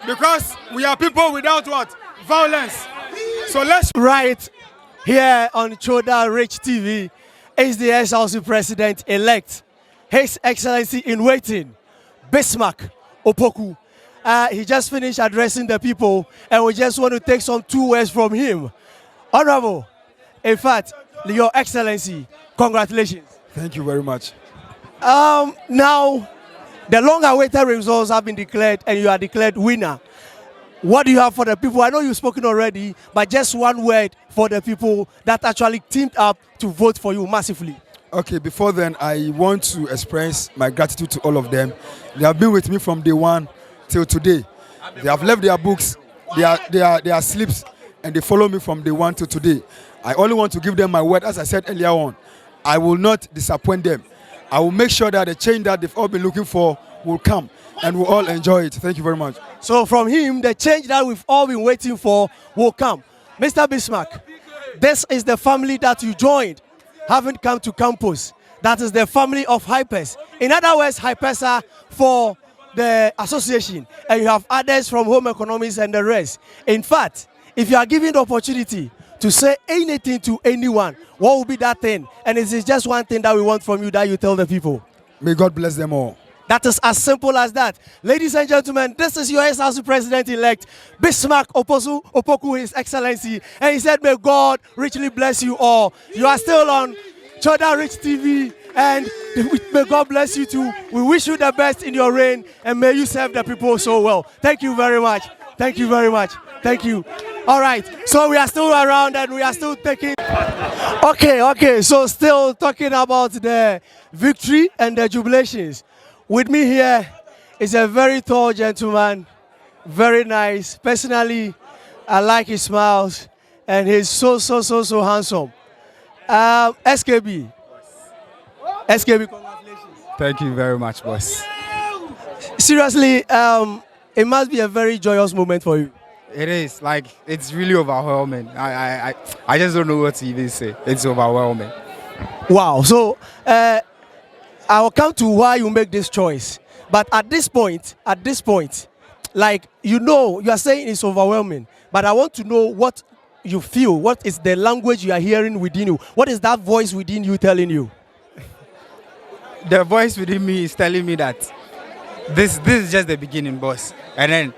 Because we are people without what? Violence. So let's... Right here on Choda Rich TV is the SRC President-elect, His Excellency in Waiting, Bismarck Opoku. He just finished addressing the people, and we just want to take some 2 words from him. Honorable, in fact, Your Excellency, congratulations. Thank you very much. Now, the long-awaited results have been declared, and you are declared winner. What do you have for the people? I know you've spoken already, but just one word for the people that actually teamed up to vote for you massively. Okay, before then, I want to express my gratitude to all of them. They have been with me from day one till today. They have left their books, their slips, and they follow me from day one till today. I only want to give them my word, as I said earlier on. I will not disappoint them. I will make sure that the change that they've all been looking for will come, and we'll all enjoy it. Thank you very much. So from him, the change that we've all been waiting for will come. Mr. Bismarck, this is the family that you joined, haven't come to campus. That is the family of Hypers. In other words, Hypesa for the association, and you have others from home economics and the rest. In fact, if you are given the opportunity to say anything to anyone, what will be that thing? And it is just one thing that we want from you that you tell the people. May God bless them all. That is as simple as that. Ladies and gentlemen, this is your SRC President-elect, Bismarck Opoku, His Excellency. And he said, may God richly bless you all. You are still on Choda Rich TV, and may God bless you too. We wish you the best in your reign, and may you serve the people so well. Thank you very much. Thank you very much. Thank you. All right, so we are still around and we are still taking... Okay, so still talking about the victory and the jubilations. With me here is a very tall gentleman, very nice. Personally, I like his smiles, and he's so handsome. SKB, congratulations. Thank you very much, boss. Seriously, it must be a very joyous moment for you. It is, like, it's really overwhelming. I just don't know what to even say. It's overwhelming. Wow, so I will come to why you make this choice. But at this point, like, you are saying it's overwhelming, but I want to know what you feel. What is the language you are hearing within you? What is that voice within you telling you? The voice within me is telling me that this is just the beginning, boss. And then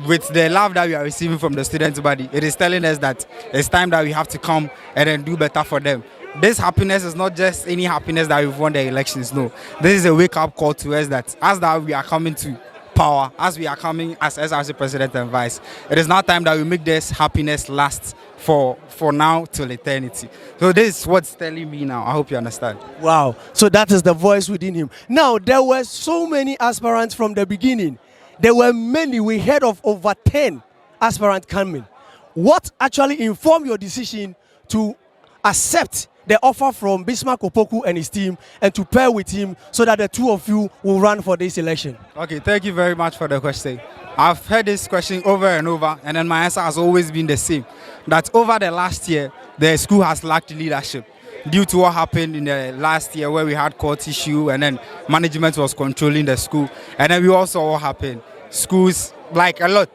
with the love that we are receiving from the students' body, it is telling us that it's time that we have to come and then do better for them. This happiness is not just any happiness that we've won the elections, no. This is a wake-up call to us that as that we are coming to power, as we are coming as SRC President and Vice, it is now time that we make this happiness last for now till eternity. So this is what's telling me now. I hope you understand. Wow. So that is the voice within him. Now, there were so many aspirants from the beginning. There were many. We heard of over 10 aspirants coming. What actually informed your decision to accept the offer from Bismarck Opoku and his team and to pair with him so that the two of you will run for this election? Okay, thank you very much for the question. I've heard this question over and over, and then my answer has always been the same. That over the last year, the school has lacked leadership due to what happened in the last year where we had court issue and then management was controlling the school. And then we also saw what happened. Schools, like a lot.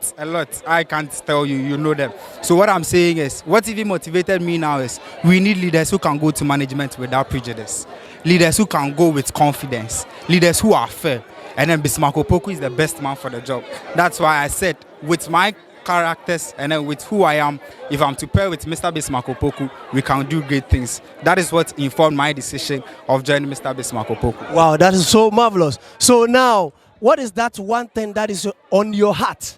I can't tell you, you know them. So what I'm saying is, what even motivated me now is we need leaders who can go to management without prejudice. Leaders who can go with confidence. Leaders who are fair. And then Bismarck Opoku is the best man for the job. That's why I said, with my characters and then with who I am, if I'm to pair with Mr. Bismarck Opoku, we can do great things. That is what informed my decision of joining Mr. Bismarck Opoku. Wow, that is so marvelous. So now, what is that one thing that is on your heart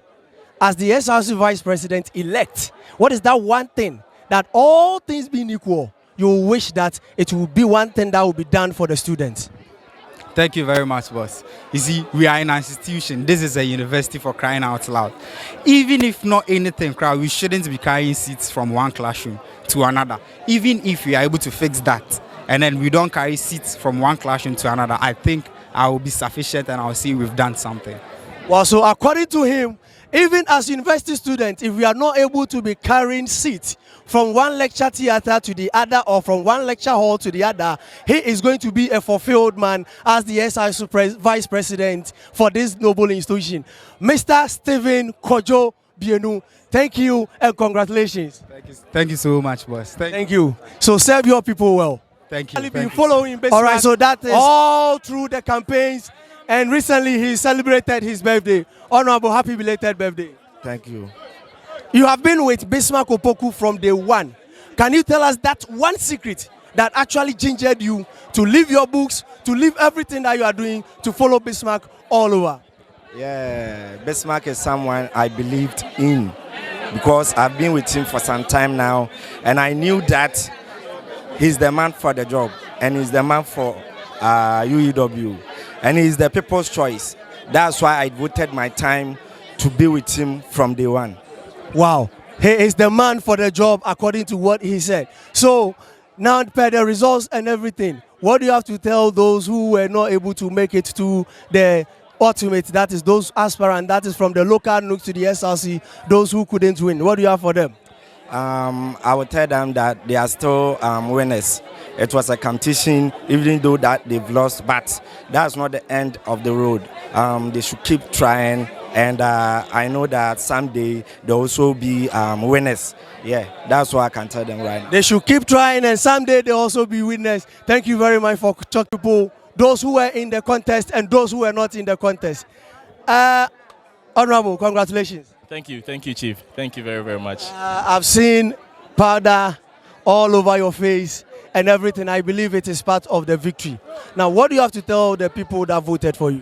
as the SRC Vice President-elect? What is that one thing that, all things being equal, you wish that it will be one thing that will be done for the students? Thank you very much, boss. You see, we are in an institution. This is a university, for crying out loud. Even if not anything, we shouldn't be carrying seats from one classroom to another. Even if we are able to fix that, and then we don't carry seats from one classroom to another, I think I will be sufficient and I'll see we've done something. Well, so according to him, even as university students, if we are not able to be carrying seats from one lecture theater to the other or from one lecture hall to the other, he is going to be a fulfilled man as the SRC Vice President for this noble institution. Mr. Stephen Kojo Bienu, thank you and congratulations. Thank you so much, boss. Thank you. So serve your people well. Thank you. Been following Bismarck. All right, so that is all through the campaigns, and recently he celebrated his birthday. Honorable, happy belated birthday. Thank you. You have been with Bismarck Opoku from day one. Can you tell us that one secret that actually gingered you to leave your books, to leave everything that you are doing, to follow Bismarck all over? Yeah, Bismarck is someone I believed in because I've been with him for some time now, and I knew that he's the man for the job, and he's the man for UEW, and he's the people's choice. That's why I devoted my time to be with him from day one. Wow, he is the man for the job according to what he said. So now, per the results and everything, what do you have to tell those who were not able to make it to the ultimate, that is those aspirants, that is from the local nook to the SRC, those who couldn't win? What do you have for them? I will tell them that they are still winners. It was a competition, even though that they've lost, but that's not the end of the road. They should keep trying, and I know that someday they'll also be winners. Yeah, that's what I can tell them right now. They should keep trying, and someday they'll also be winners. Thank you very much for talking to people, those who were in the contest and those who were not in the contest. Honorable, congratulations. Thank you, Chief. Thank you very, very much. I've seen powder all over your face and everything. I believe it is part of the victory. Now, what do you have to tell the people that voted for you?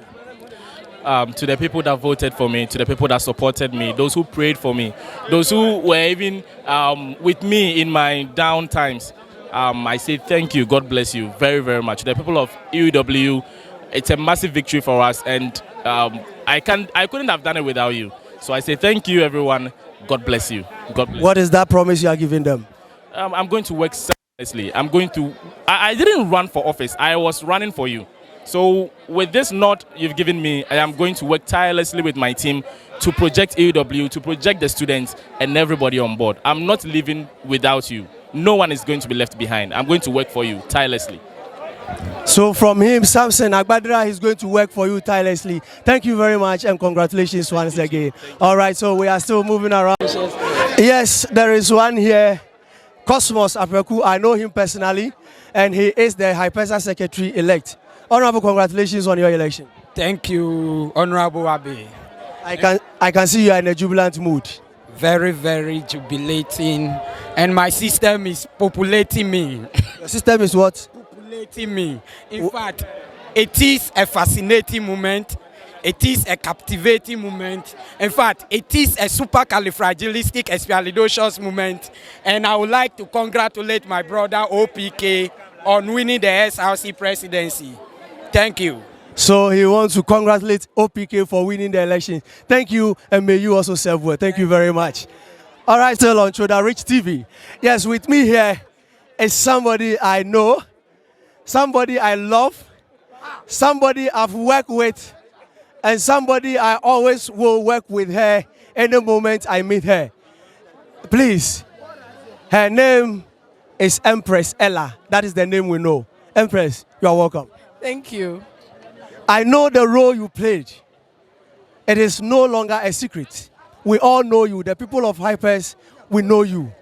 To the people that voted for me, to the people that supported me, those who prayed for me, those who were even with me in my down times, I say thank you. God bless you very, very much. The people of UEW, it's a massive victory for us, and I couldn't have done it without you. So I say thank you, everyone. God bless you. God bless. What is that promise you are giving them? I'm going to work seriously. I didn't run for office. I was running for you. So with this nod you've given me, I am going to work tirelessly with my team to project AEW, to project the students and everybody on board. I'm not leaving without you. No one is going to be left behind. I'm going to work for you tirelessly. So from him, Samson Agbadra is going to work for you tirelessly. Thank you very much and congratulations once again. All right, so we are still moving around. Yes, there is one here, Cosmos Apreku. I know him personally, and he is the HIPESA Secretary-elect. Honorable, congratulations on your election. Thank you, Honorable Abe. I can see you are in a jubilant mood. Very, very jubilating, and my system is populating me. Your system is what? Populating me. In fact, it is a fascinating moment. It is a captivating moment. In fact, it is a supercalifragilisticexpialidocious moment. And I would like to congratulate my brother OPK on winning the SRC presidency. Thank you. So he wants to congratulate OPK for winning the election. Thank you, and may you also serve well. Thank you very much. All right, still on Choda Rich TV. Yes, with me here is somebody I know, somebody I love, somebody I've worked with, and somebody I always will work with her any moment I meet her. Please, her name is Empress Ella. That is the name we know. Empress, you are welcome. Thank you. I know the role you played. It is no longer a secret. We all know you. The people of Hypers, we know you.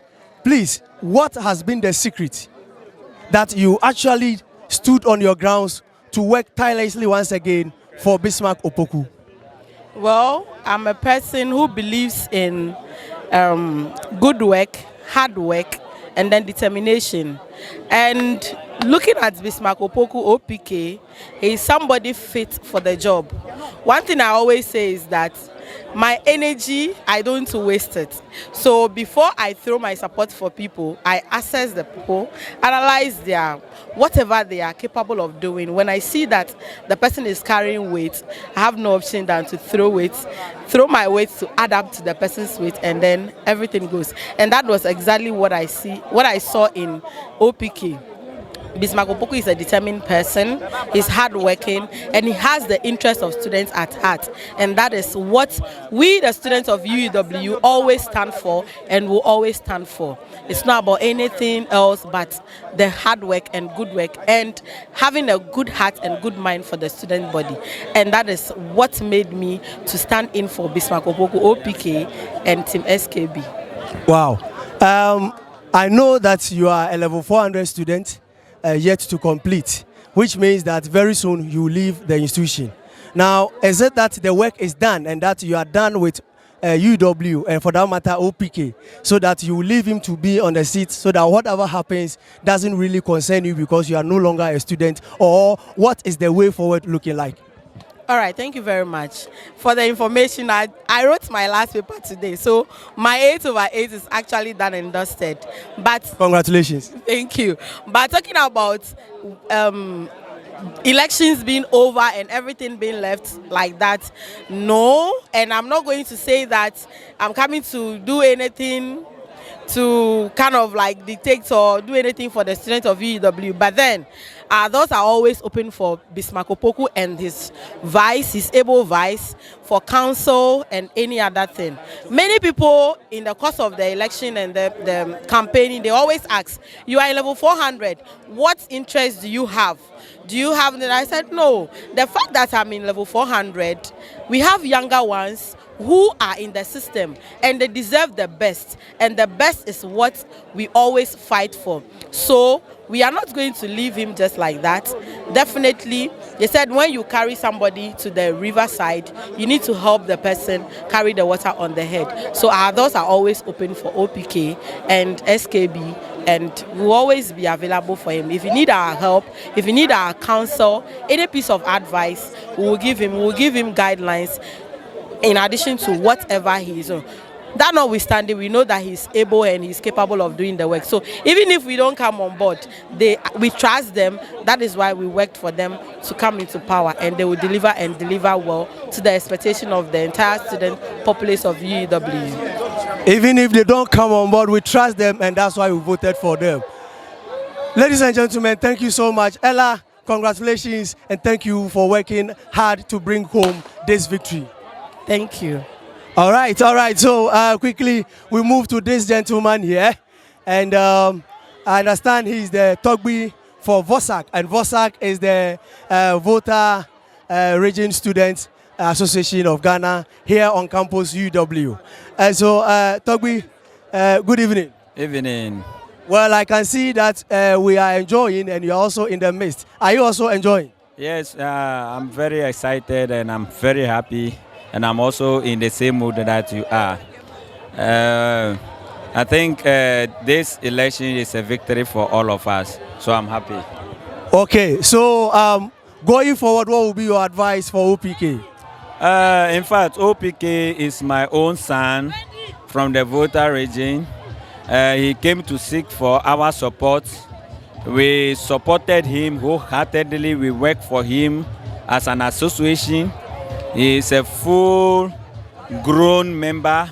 Please, what has been the secret that you actually stood on your grounds to work tirelessly once again for Bismarck Opoku? Well, I'm a person who believes in good work, hard work, and then determination. And looking at Bismarck Opoku OPK, he is somebody fit for the job. One thing I always say is that my energy, I don't waste it. So before I throw my support for people, I assess the people, analyze whatever they are capable of doing. When I see that the person is carrying weight, I have no option than to throw my weight to add up to the person's weight, and then everything goes. And that was exactly what I saw in OPK. Bismarck Opoku is a determined person, he's hardworking, and he has the interest of students at heart. And that is what we, the students of UEW, always stand for and will always stand for. It's not about anything else but the hard work and good work and having a good heart and good mind for the student body. And that is what made me to stand in for Bismarck Opoku OPK and Team SKB. Wow. I know that you are a level 400 student. Yet to complete, which means that very soon you leave the institution. Now, is it that the work is done and that you are done with UW and for that matter OPK, so that you leave him to be on the seat so that whatever happens doesn't really concern you because you are no longer a student, or what is the way forward looking like? All right, thank you very much for the information. I wrote my last paper today, so my 8/8 is actually done and dusted. But congratulations. Thank you. But talking about elections being over and everything being left like that, no. And I'm not going to say that I'm coming to do anything to kind of like dictate or do anything for the students of UEW. But then, those are always open for Bismarck Opoku and his vice, his able vice, for council and any other thing. Many people in the course of the election and the campaigning, they always ask, you are in level 400, what interest do you have? Do you have that? I said, no. The fact that I'm in level 400, we have younger ones who are in the system and they deserve the best, and the best is what we always fight for. So we are not going to leave him just like that. Definitely, they said when you carry somebody to the riverside, you need to help the person carry the water on the head. So our doors are always open for OPK and SKB, and we'll always be available for him. If you need our help, if you need our counsel, any piece of advice, we'll give him guidelines in addition to whatever he is on. That notwithstanding, we know that he's able and he's capable of doing the work. So even if we don't come on board, we trust them. That is why we worked for them to come into power, and they will deliver and deliver well to the expectation of the entire student populace of UEW. Even if they don't come on board, we trust them, and that's why we voted for them. Ladies and gentlemen, thank you so much. Ella, congratulations, and thank you for working hard to bring home this victory. Thank you. All right. So quickly, we move to this gentleman here. And I understand he's the Togbi for VOSAC, and VOSAC is the Voter Region Students Association of Ghana here on campus UW. And so, Togbi, good evening. Evening. Well, I can see that we are enjoying, and you're also in the midst. Are you also enjoying? Yes, I'm very excited and I'm very happy, and I'm also in the same mood that you are. I think this election is a victory for all of us, so I'm happy. Okay, so going forward, what will be your advice for OPK? In fact, OPK is my own son from the voter region. He came to seek for our support. We supported him wholeheartedly. We worked for him as an association. He is a full-grown member.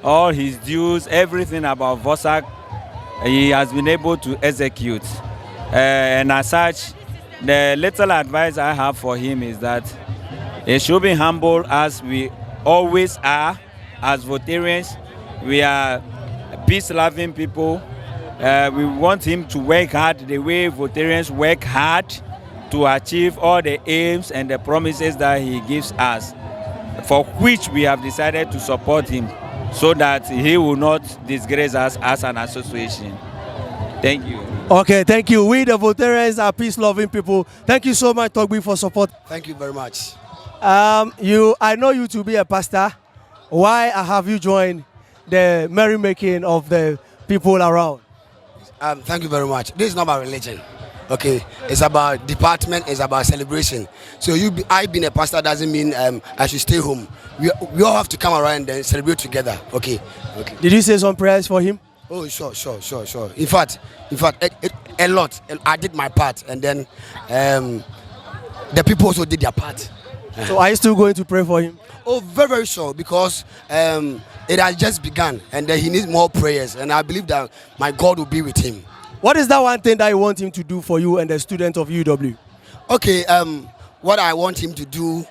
All his dues, everything about VOSAC, he has been able to execute. And as such, the little advice I have for him is that he should be humble as we always are as Votarians. We are peace-loving people. We want him to work hard the way Votarians work hard to achieve all the aims and the promises that he gives us, for which we have decided to support him so that he will not disgrace us as an association. Thank you. Okay, thank you. We the Votarians are peace-loving people. Thank you so much, Togbi, for support. Thank you very much. I know you to be a pastor. Why have you joined the merrymaking of the people around? Thank you very much. This is not about religion, okay? It's about department, it's about celebration. So I being a pastor doesn't mean I should stay home. We all have to come around and celebrate together, okay? Okay. Did you say some prayers for him? Oh, sure. In fact, a lot. I did my part, and then the people also did their part. So are you still going to pray for him? Oh, very, very sure, because it has just begun, and he needs more prayers, and I believe that my God will be with him. What is that one thing that you want him to do for you and the students of UW? Okay, what I want him to do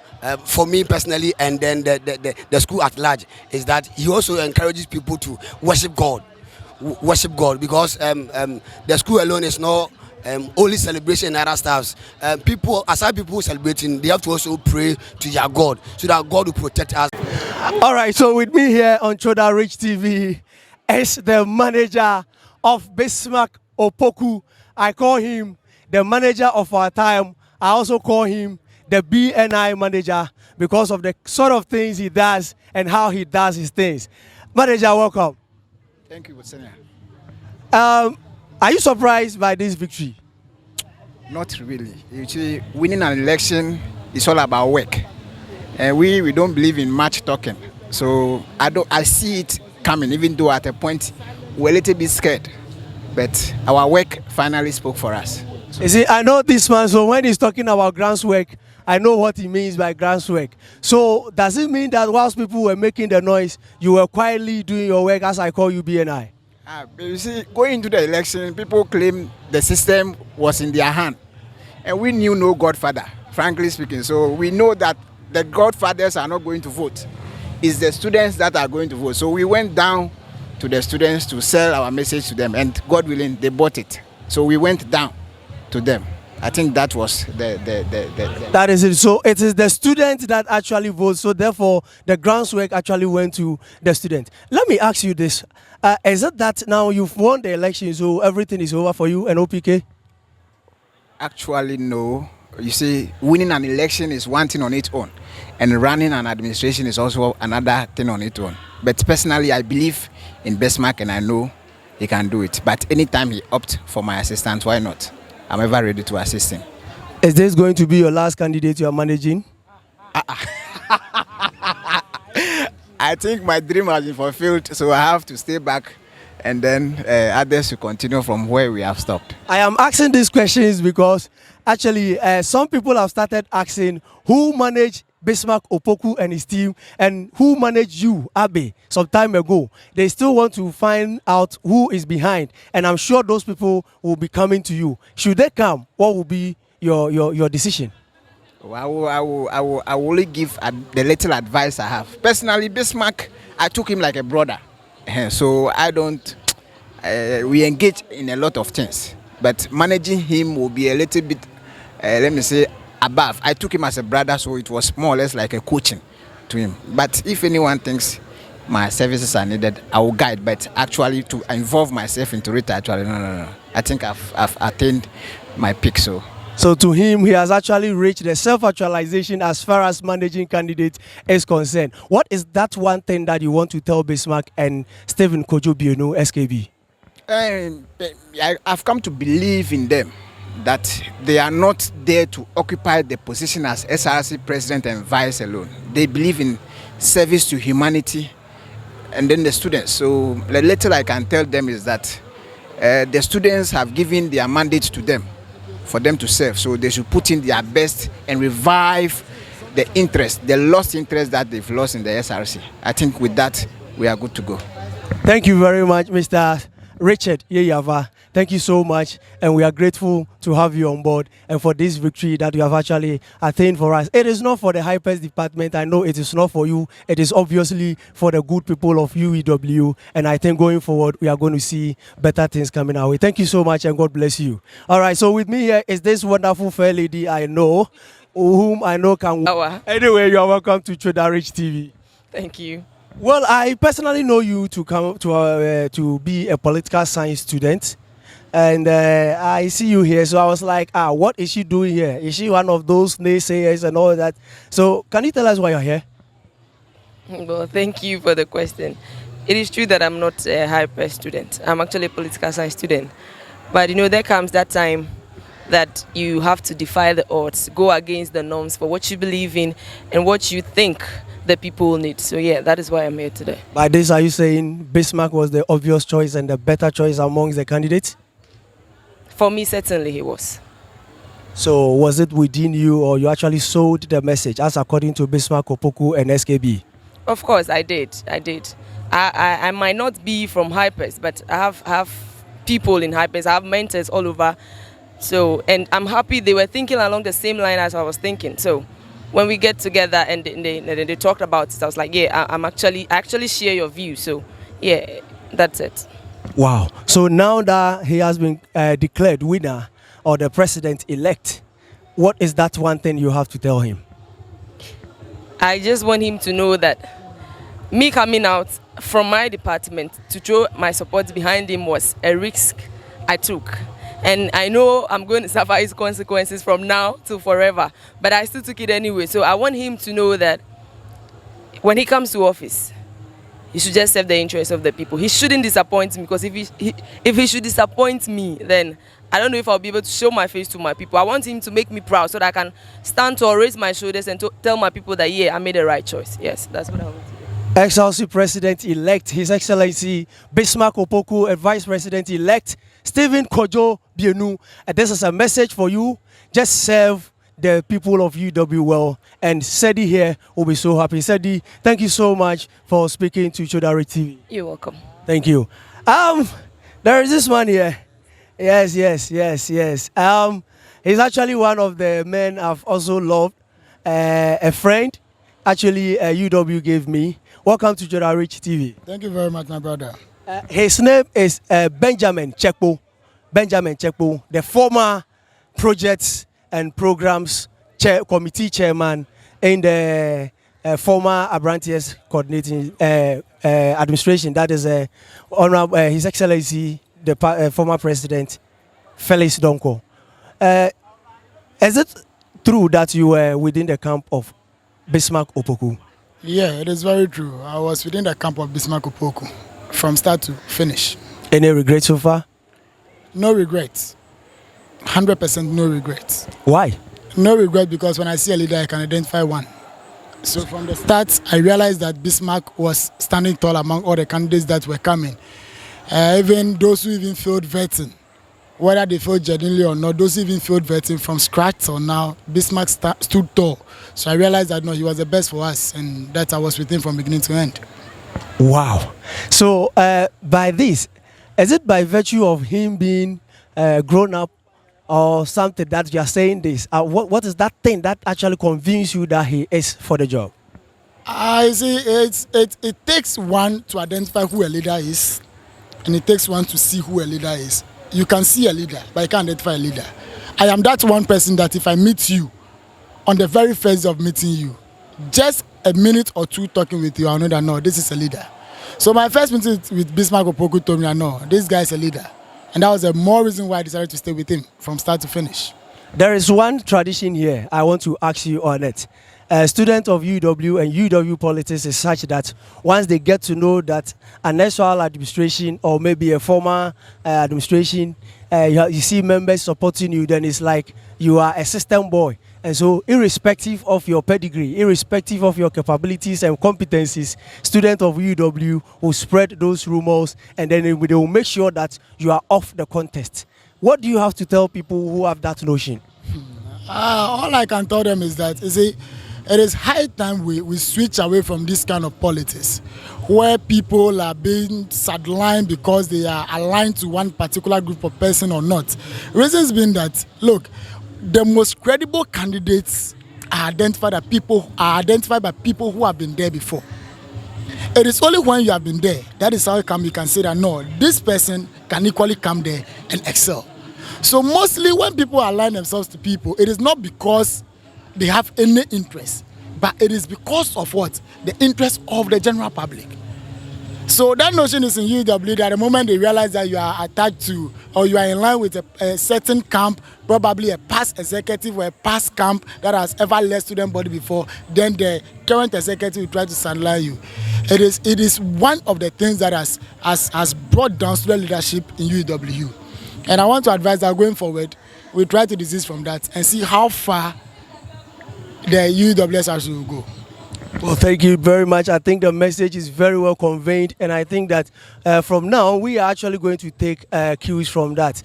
for me personally, and then the school at large, is that he also encourages people to worship God, because the school alone is not only celebration and other stuffs. Aside people celebrating, they have to also pray to their God so that God will protect us. All right, so with me here on Choda Rich TV is the manager of Bismarck Opoku. I call him the manager of our time. I also call him the BNI manager because of the sort of things he does and how he does his things. Manager, welcome. Thank you, Senior. Are you surprised by this victory? Not really. You see, winning an election is all about work, and we don't believe in much talking. So I see it coming, even though at a point we're a little bit scared, but our work finally spoke for us. You see, I know this man, so when he's talking about grounds work, I know what he means by grounds work. So does it mean that whilst people were making the noise, you were quietly doing your work, as I call you BNI? You see, going into the election, people claim the system was in their hand. And we knew no godfather, frankly speaking. So we know that the godfathers are not going to vote. It's the students that are going to vote. So we went down to the students to sell our message to them. And God willing, they bought it. So we went down to them. I think that was the That is it. So it is the student that actually votes. So therefore, the groundswork actually went to the student. Let me ask you this. Is it that now you've won the election, so everything is over for you and OPK? Actually, no. You see, winning an election is one thing on its own. And running an administration is also another thing on its own. But personally, I believe in Bismarck and I know he can do it. But anytime he opts for my assistance, why not? I'm ever ready to assist him. Is this going to be your last candidate you are managing? I think my dream has been fulfilled, so I have to stay back and then others will continue from where we have stopped. I am asking these questions because actually some people have started asking who managed Bismarck Opoku and his team and who managed you, Abe, some time ago. They still want to find out who is behind, and I'm sure those people will be coming to you. Should they come, what will be your decision? I will only give the little advice I have. Personally, Bismarck, I took him like a brother. So I don't, we engage in a lot of things. but managing him will be a little bit, let me say, above. I took him as a brother, so it was more or less like a coaching to him. But if anyone thinks my services are needed, I will guide. But actually, to involve myself into it, actually, no. I think I've attained my peak. So to him, he has actually reached the self-actualization as far as managing candidate is concerned. What is that one thing that you want to tell Bismarck and Stephen Kojo Bionu, SKB? I've come to believe in them, that they are not there to occupy the position as SRC president and vice alone. They believe in service to humanity and then the students. So the little I can tell them is that the students have given their mandate to them for them to serve. So they should put in their best and revive the lost interest that they've lost in the SRC. I think with that, we are good to go. Thank you very much, Mr. Richard Yeyava. Thank you so much, and we are grateful to have you on board and for this victory that you have actually attained for us. It is not for the Hypers department. I know it is not for you. It is obviously for the good people of UEW, and I think going forward, we are going to see better things coming our way. Thank you so much, and God bless you. All right, so with me here is this wonderful fair lady I know, whom I know can... Anyway, you are welcome to Chodarich TV. Thank you. Well, I personally know you to come to be a political science student, and I see you here. So I was like, what is she doing here? Is she one of those naysayers and all that? So can you tell us why you're here? Well, thank you for the question. It is true that I'm not a hyper student. I'm actually a political science student. But there comes that time that you have to defy the odds, go against the norms for what you believe in and what you think the people need. So yeah, that is why I'm here today. By this, are you saying Bismarck was the obvious choice and the better choice amongst the candidates? For me, certainly he was. So was it within you, or you actually sold the message as according to Bismarck, Opoku and SKB? Of course, I did. I might not be from Hypers, but I have people in Hypers. I have mentors all over. So, and I'm happy they were thinking along the same line as I was thinking. So when we get together and they talked about it, I was like, yeah, I actually share your view. So yeah, that's it. Wow. So now that he has been declared winner or the president-elect, what is that one thing you have to tell him? I just want him to know that me coming out from my department to throw my support behind him was a risk I took. And I know I'm going to suffer its consequences from now to forever, but I still took it anyway. So I want him to know that when he comes to office, he should just serve the interests of the people. He shouldn't disappoint me, because if he should disappoint me, then I don't know if I'll be able to show my face to my people. I want him to make me proud so that I can stand tall, raise my shoulders, and tell my people that, yeah, I made the right choice. Yes, that's what I want to do. XLC President-elect, His Excellency Bismarck Opoku, and Vice President-elect Stephen Kojo Bionu. This is a message for you. Just serve the people of UW well, and Sedi here will be so happy. Sedi, thank you so much for speaking to Chodari TV. You're welcome. Thank you. There is this man here. Yes. He's actually one of the men I've also loved. A friend, actually, UW gave me. Welcome to Chodari TV. Thank you very much, my brother. His name is Benjamin Chekpo. Benjamin Chekpo, the former projects and programs committee chairman in the former Abrantes coordinating administration. That is His Excellency, the former president, Felix Donko. Is it true that you were within the camp of Bismarck Opoku? Yeah, it is very true. I was within the camp of Bismarck Opoku from start to finish. Any regrets so far? No regrets. 100% no regrets. Why? No regret, because when I see a leader, I can identify one. So from the start, I realized that Bismarck was standing tall among all the candidates that were coming. Even those who even failed vetting, whether they failed genuinely or not, those who even failed vetting from scratch till now, Bismarck stood tall. So I realized that no, he was the best for us, and that I was with him from beginning to end. Wow. So by this, is it by virtue of him being grown up or something that you are saying this? What is that thing that actually convinced you that he is for the job? I see it takes one to identify who a leader is, and it takes one to see who a leader is. you can see a leader, but you can't identify a leader. I am that one person that if I meet you, on the very first day of meeting you, just a minute or two talking with you, I know that no, this is a leader. So my first meeting with Bismarck Opoku told me that no, this guy is a leader. And that was the more reason why I decided to stay with him from start to finish. There is one tradition here I want to ask you on it. Students of UW and UW politics is such that once they get to know that an actual administration or maybe a former administration, you see members supporting you, then it's like you are a system boy. And so irrespective of your pedigree, irrespective of your capabilities and competencies, students of UW will spread those rumors and then they will make sure that you are off the contest. What do you have to tell people who have that notion? All I can tell them is that, you see, it is high time we switch away from this kind of politics where people are being sidelined because they are aligned to one particular group of person or not. Reasons being that, look, the most credible candidates are identified by people who have been there before. It is only when you have been there, that is how you can say that no, this person can equally come there and excel. So mostly when people align themselves to people, it is not because they have any interest, but it is because of what? The interest of the general public. So that notion is in UW that the moment they realize that you are attached to or you are in line with a certain camp, probably a past executive or a past camp that has ever led student body before, then the current executive will try to sideline you. It is one of the things that has brought down student leadership in UW. And I want to advise that going forward, we try to desist from that and see how far the UEW SRC will go. Well, thank you very much. I think the message is very well conveyed, and I think that from now we are actually going to take cues from that.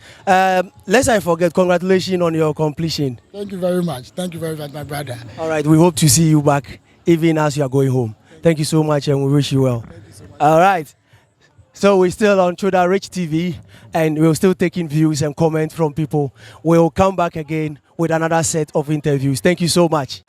Lest I forget, congratulations on your completion. Thank you very much. Thank you very much, my brother. All right, we hope to see you back even as you are going home. Thank you so much, and we wish you well. Thank you so much. All right. So we're still on Choda Rich TV, and we're still taking views and comments from people. We'll come back again with another set of interviews. Thank you so much.